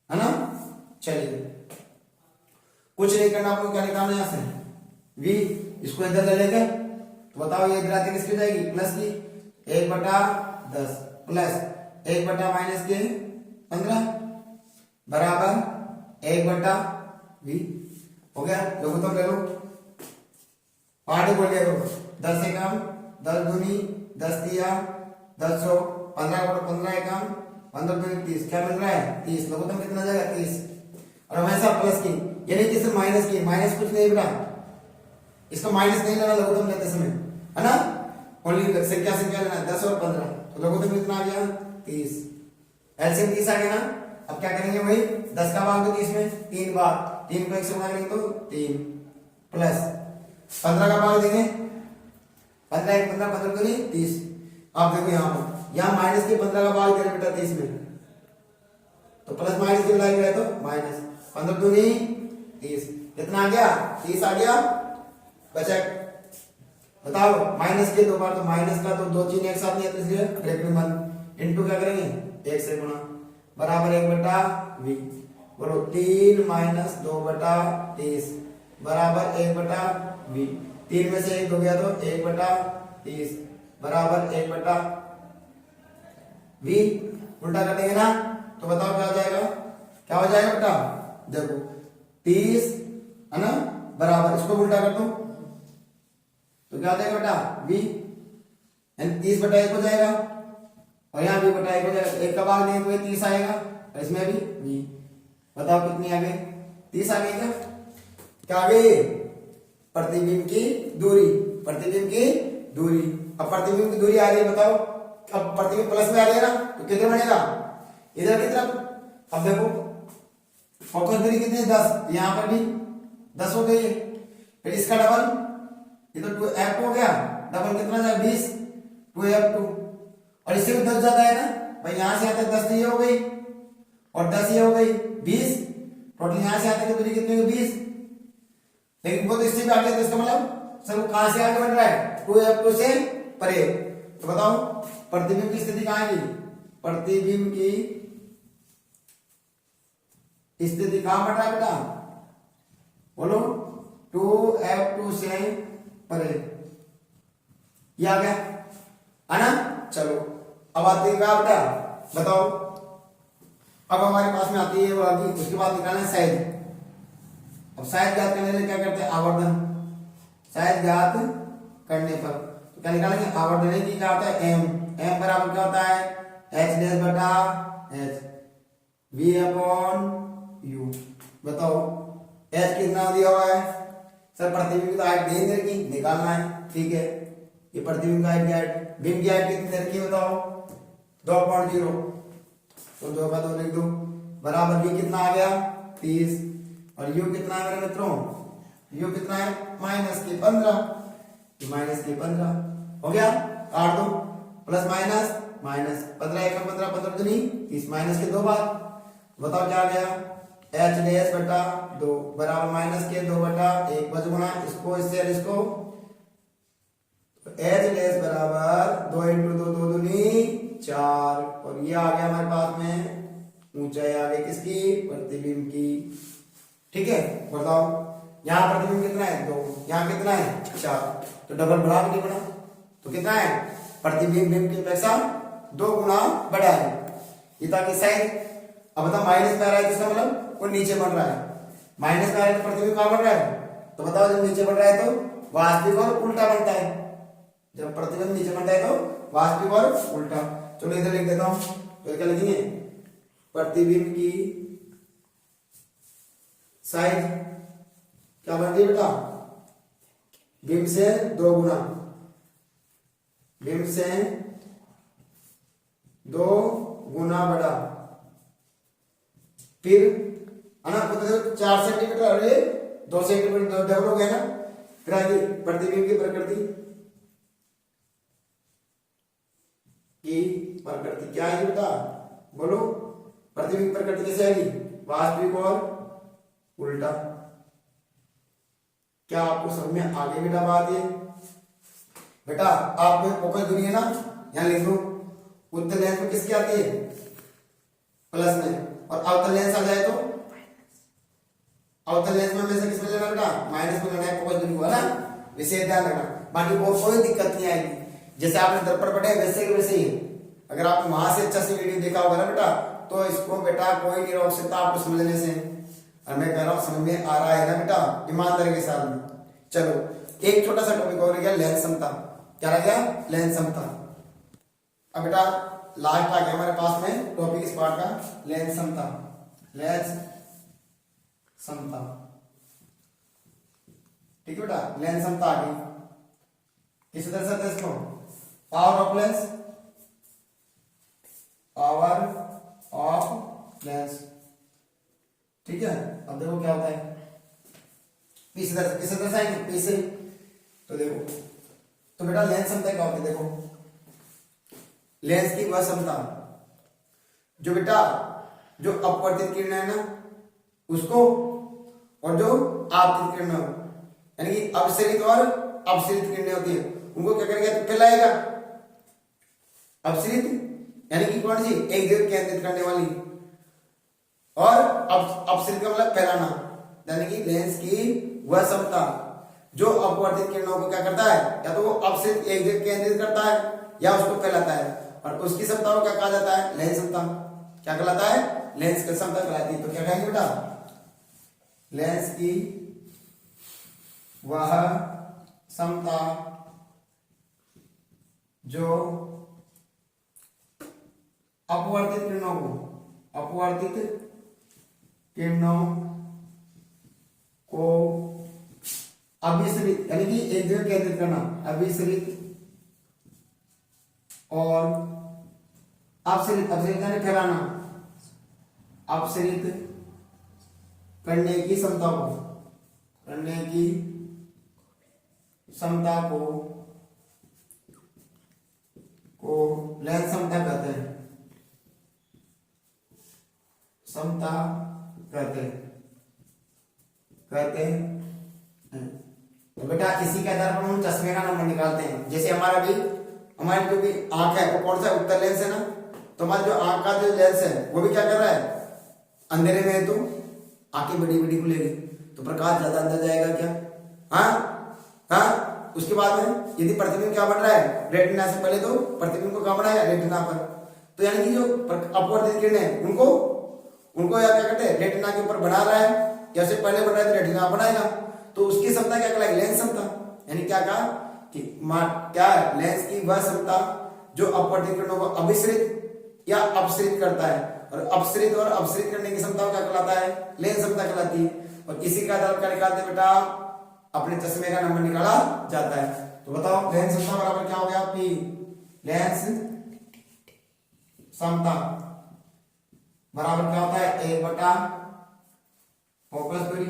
है ना। चलिए कुछ नहीं करना, आपको क्या निकालना है यहां से वी, इसको इधर ले लेंगे तो बताओ ये इधर आती किसकी जाएगी प्लस की 1/10 प्लस 1 माइनस के 15 बराबर 1/v। हो गया, लघुत्तम ले लो, पार्ट बोल लिया करो 10 से कम 10 दूनी 10 दिया 10 सौ 15 का 15 है कम, 15 दूनी 30, क्या मिल रहा है 30, लघुत्तम कितना जाएगा 30। और हमेशा प्लस की, ये नहीं कि सिर्फ माइनस की, माइनस कुछ नहीं बेटा, इसका माइनस नहीं लेना लघुत्तम लेते समय, है ना, ओनली संख्या संख्या लेना 10 और 15, तो लघुत्तम कितना आ गया 30, एलसीएम 30 आ गया ना। अब क्या करेंगे वही 10 का भाग दो 30 में, 3 बार, 3 को 1 से गुणा करेंगे तो 3 प्लस 15 का भाग देंगे, 15 1 15, 15 दूनी 30। आप देखो यहाँ पर, यहाँ माइनस के 15 का भाग दे रहे बेटा 30 में, तो प्लस माइनस की मिला गया तो माइनस, 15 दूनी 30, कितना आ गया 30 आ गया। बचा बताओ माइनस के 2 बार, तो माइनस का तो 2 चिन्ह एक साथ नहीं है, तो इसलिए ब्रैकेट में बंद, इनटू क्या करेंगे 1 से गुणा, बराबर 1 बटा v, बोलो 3 माइनस 2 बटा 30 बराबर 1 बटा v, 3 में से 1 हो गया तो 1 बटा 30 बराबर 1 बटा v, उल्टा कर देंगे ना, तो बताओ क्या हो जाएगा, क्या हो जाएगा बेटा, देखो 30 है ना, बराबर इसको उल्टा कर दो तो क्या हो जाएगा बेटा v, 30 बटा 1 हो जाएगा, और यहाँ भी बटा 1 हो जाएगा, 1 का भाग नहीं तो 30 आएगा, और इसमें भी v, बताओ कितनी आ गई 30 आ गई क्या, क्या आ गई प्रतिबिंब की दूरी, प्रतिबिंब की दूरी। अब प्रतिबिंब की दूरी आ रही है, बताओ अब प्रतिबिंब प्लस में आ रही है ना, तो कितने बनेगा इधर की तरफ। अब देखो फोकस दूरी कितनी 10, यहाँ पर भी 10 हो गई है, फिर इसका डबल, इधर 2f2 हो गया, डबल कितना जाएगा 20, 2f2, और इससे भी 10 ज्यादा है ना भाई, यहां से आते 10 ये हो गई और 10 ये हो गई 20, टोटल यहां से आते की दूरी कितनी होगी 20, लेकिन वो तो इससे भी आगे, तो इसका मतलब सर वो कहां से आगे बढ़ रहा है 2f2 से परे। तो बताओ प्रतिबिंब की स्थिति कहां आएगी, प्रतिबिंब की स्थिति कहां बढ़ रहा है बेटा, बोलो 2f2 से परे, ये आ गया है ना। चलो अब आती है क्या बेटा, बताओ अब हमारे पास में आती है वो आगे, उसके बाद निकालना है साइज। अब साइज ज्ञात करने के लिए क्या करते हैं आवर्धन, साइज ज्ञात करने पर तो क्या निकालेंगे आवर्धन की, क्या होता है m, m बराबर क्या होता है h डैश बटा h v अपॉन u। बताओ h कितना दिया हुआ है सर, प्रतिबिंब की तो हाइट नहीं दे रखी, निकालना है, ठीक है, ये प्रतिबिंब का हाइट, बिंब की हाइट कितनी दे रखी है बताओ 2.0, तो 2 का 2 लिख दो, बराबर v कितना आ गया 30, और u कितना है मेरे मित्रों, u कितना है माइनस के 15, माइनस के 15 हो गया, काट दो, प्लस माइनस माइनस, 15 1 15, 15 दूनी 30, माइनस के 2 बार, बताओ क्या आ गया h डैश बटा 2 बराबर माइनस के 2 बटा 1 बच गुना इसको इससे और इसको, h डैश बराबर 2 इंटू 2 2 दूनी 4, और ये आ गया हमारे पास में ऊंचाई आ गई किसकी प्रतिबिंब की, ठीक है। बताओ यहाँ प्रतिबिंब कितना है 2, यहाँ कितना है 4, तो डबल बढ़ा भी नहीं बढ़ा, तो कितना है प्रतिबिंब बिंब की अपेक्षा 2 गुना बड़ा है, ये ताकि साइज। अब बता माइनस में आ रहा है तो इसका मतलब वो नीचे बढ़ रहा है, माइनस में आ रहा है तो प्रतिबिंब कहां बढ़ रहा है, तो बताओ जब नीचे बढ़ रहा है तो वास्तविक और उल्टा बनता है, जब प्रतिबिंब नीचे बनता है तो वास्तविक और उल्टा। चलो इधर लिख देता हूं, तो क्या लिखेंगे प्रतिबिंब की साइज क्या बनती है बेटा, बिंब से 2 गुना, बिंब से 2 गुना बड़ा, फिर है ना 4 सेंटीमीटर और ये 2 सेंटीमीटर डबल हो गया ना। फिर आगे प्रतिबिंब की प्रकृति क्या है बेटा, बोलो प्रतिबिंब प्रकृति कैसे आएगी, वास्तविक और उल्टा। क्या आपको समझ में आगे बेटा बात ये, बेटा आप में फोकस दूरी है ना, यहां लिख लो, उत्तल लेंस में किसकी आती है प्लस में, और अवतल लेंस आ जाए तो अवतल लेंस में हमेशा किसमें लेना बेटा माइनस में लेना है, फोकस दूरी हुआ ना, विशेष ध्यान रखना, बाकी कोई दिक्कत नहीं आएगी, जैसे आपने दर्पण पढ़े वैसे ही है। अगर आपने वहां से अच्छा से वीडियो देखा होगा ना बेटा, तो इसको बेटा कोई नहीं रोक सकता आपको समझने से, और मैं कह रहा हूं समझ में आ रहा है ना बेटा, ईमानदारी के साथ में। चलो एक छोटा सा टॉपिक और गया लेंस समता, क्या रह गया लेंस समता। अब बेटा लास्ट आ गया हमारे पास में टॉपिक इस पार्ट का, लेंस समता। लेंस समता, ठीक है बेटा, लेंस समता आ गई। किस तरह से इसको power of lens, power of lens, ठीक है। अब देखो क्या होता है, किस तरह से आएंगे, पी से। तो देखो, तो बेटा लेंस समता क्या होती है, देखो लेंस की वह समता जो बेटा जो अपवर्तित किरण है ना उसको, और जो आपतित किरण हो, यानी कि अपसरित और अपसरित किरणें होती है, उनको क्या करेगा, तो फैलाएगा। अपसरित यानी कि कौन सी, एक जगह केंद्रित करने वाली, और अपसरित का मतलब फैलाना, यानी कि लेंस की वह समता जो अपवर्तित किरणों को क्या करता है, या तो वो अपसरित एक जगह केंद्रित करता है या उसको फैलाता है, और उसकी समता को क्या कहा जाता है, लेंस समता। क्या कहलाता है, लेंस की समता कहलाती है। तो क्या कहेंगे बेटा, लेंस की वह समता जो अपवर्तित किरणों को, अपवर्तित किरणों को अभिसरित यानी कि एक जगह केंद्रित करना, अभिसरित और अपसरित, अपसरित यानी फैलाना, अपसरित करने की क्षमता को, करने की क्षमता को लेंस क्षमता कहते हैं, क्षमता कहते हैं। तो बेटा इसी के आधार पर हम चश्मे का नंबर निकालते हैं। जैसे हमारा भी, हमारी जो भी आंख है वो कौन सा, उत्तर लेंस है ना, तो हमारी जो आंख का जो लेंस है वो भी क्या कर रहा है, अंधेरे में है, तो आंखें बड़ी बड़ी खुलेगी तो प्रकाश ज्यादा अंदर जाएगा क्या, हाँ। उसके बाद में यदि प्रतिबिंब क्या बन रहा है, रेटिना से पहले तो प्रतिबिंब को कहाँ बनाएगा, रेटिना पर। तो यानी कि जो अपवर्तित किरणें हैं उनको या क्या कहते हैं, रेटिना के ऊपर बना रहा है, या उससे पहले बन रहा है तो रेटिना बनाएगा, तो उसकी क्षमता क्या कहलाएगी, लेंस क्षमता। यानी क्या कहा कि क्या है, लेंस की वह क्षमता जो अपवर्तित किरणों को अभिसरित या अपसरित करता है, और अपसरित और अपसरित करने की क्षमता को क्या कहलाता है, लेंस क्षमता कहलाती है। और इसी का आधार क्या निकालते हैं बेटा, अपने चश्मे का नंबर निकाला जाता है। तो बताओ लेंस क्षमता बराबर क्या हो गया, पी लेंस क्षमता बराबर क्या होता है, 1 बटा फोकस दूरी,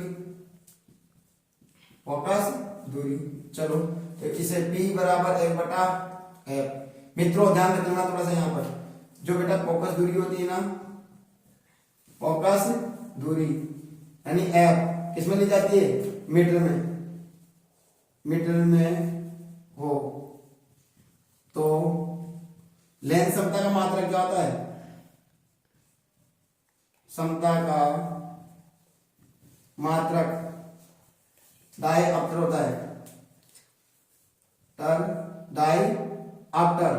फोकस दूरी। चलो तो इसे P बराबर 1 बटा F। मित्रों ध्यान रखना थोड़ा सा यहाँ पर, जो बेटा फोकस दूरी होती है ना, फोकस दूरी यानी F किसमें ली जाती है, मीटर में, मीटर में हो। तो लेंस क्षमता का मात्रक क्या होता है, क्षमता का मात्रक डायऑप्टर होता है, डायऑप्टर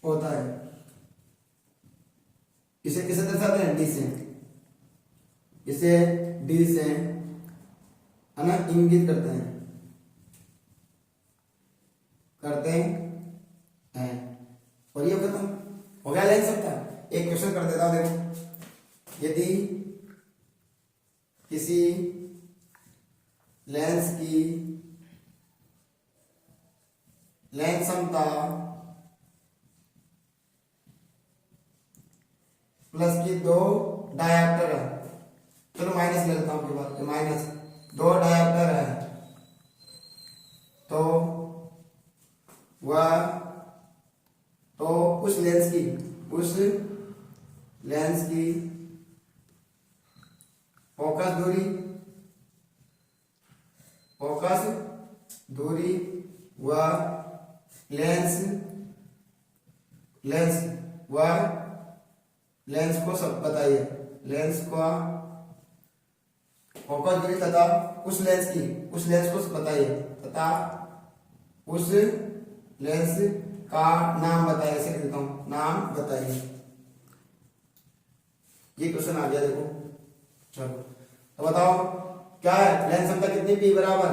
होता है। इसे किसे दर्शाते हैं, डी से, इसे डी से है ना इंगित करते हैं और ये खत्म हो गया लेंस क्षमता। एक क्वेश्चन कर देता हूं, देखो यदि किसी लेंस की लेंस क्षमता प्लस की 2 डायऑप्टर है, चलो माइनस ले लेता हूं, बात माइनस 2 डायऑप्टर है, तो वह तो उस लेंस की फोकस दूरी व लेंस को सब बताइए, लेंस को फोकस दूरी तथा उस लेंस को बताइए, तथा उस लेंस का नाम बताइए। ऐसे लिख देता हूं, नाम बताइए। ये क्वेश्चन आ गया, देखो चलो तो बताओ क्या है, लेंस क्षमता कितनी, P बराबर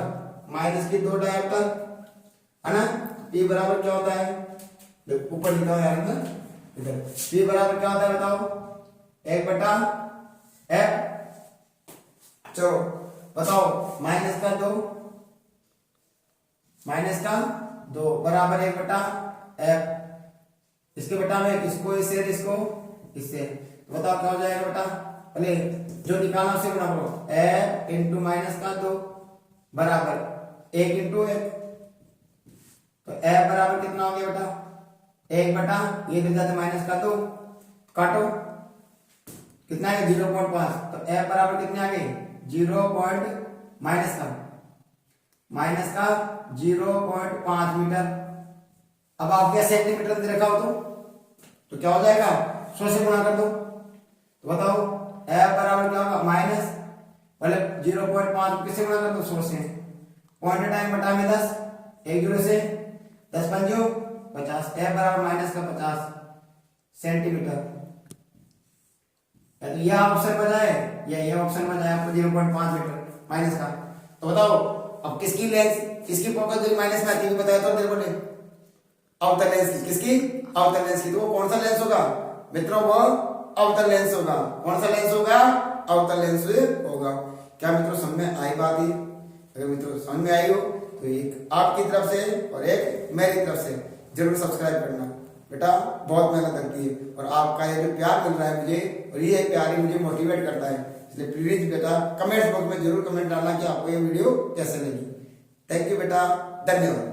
माइनस की 2 डायोप्टर है ना। P बराबर क्या होता है, देखो ऊपर लिखा है ना इधर, P बराबर क्या होता है बताओ, 1/f। चलो बताओ माइनस का 2 बराबर 1/f। इसके बेटा में इसको इससे इसको इससे, तो बताओ क्या हो जाएगा बेटा, पहले जो निकालना उसे गुणा करो, f इंटू माइनस का 2 बराबर 1 इंटू 1, तो f बराबर कितना हो गया बेटा, 1 ये दे जाते माइनस का 2, काटो कितना है 0.5, तो f बराबर कितने आ गए 0. माइनस का 0.5 मीटर। अब आप क्या सेंटीमीटर दे रखा हो तो क्या हो जाएगा 100 से गुणा कर दो, तो बताओ f बराबर क्या होगा माइनस, पहले 0.5 किससे गुणा कर दो 100 से, पॉइंट टाइम बटा में 10, 1 0 से 10 पंजो 50, f बराबर माइनस का 50 सेंटीमीटर। तो यह ऑप्शन बचा है या यह ऑप्शन बचा है आपको 0.5 मीटर माइनस का। तो बताओ अब किसकी लेंस, किसकी फोकस दूरी माइनस में आती है बताया तो मेरे को, अवतल लेंस की, किसकी अवतल लेंस की। तो वो कौन सा लेंस होगा मित्रों, वो अवतल लेंस होगा। कौन सा लेंस होगा, अवतल लेंस होगा। क्या मित्रों समझ में आई बात ही, अगर मित्रों समझ में आई हो तो एक आपकी तरफ से और एक मेरी तरफ से जरूर सब्सक्राइब करना बेटा, बहुत मेहनत लगती है और आपका ये जो प्यार मिल रहा है मुझे, और ये प्यार ही मुझे मोटिवेट करता है। इसलिए प्लीज बेटा कमेंट बॉक्स में जरूर कमेंट डालना कि आपको ये वीडियो कैसे लगी। थैंक यू बेटा, धन्यवाद।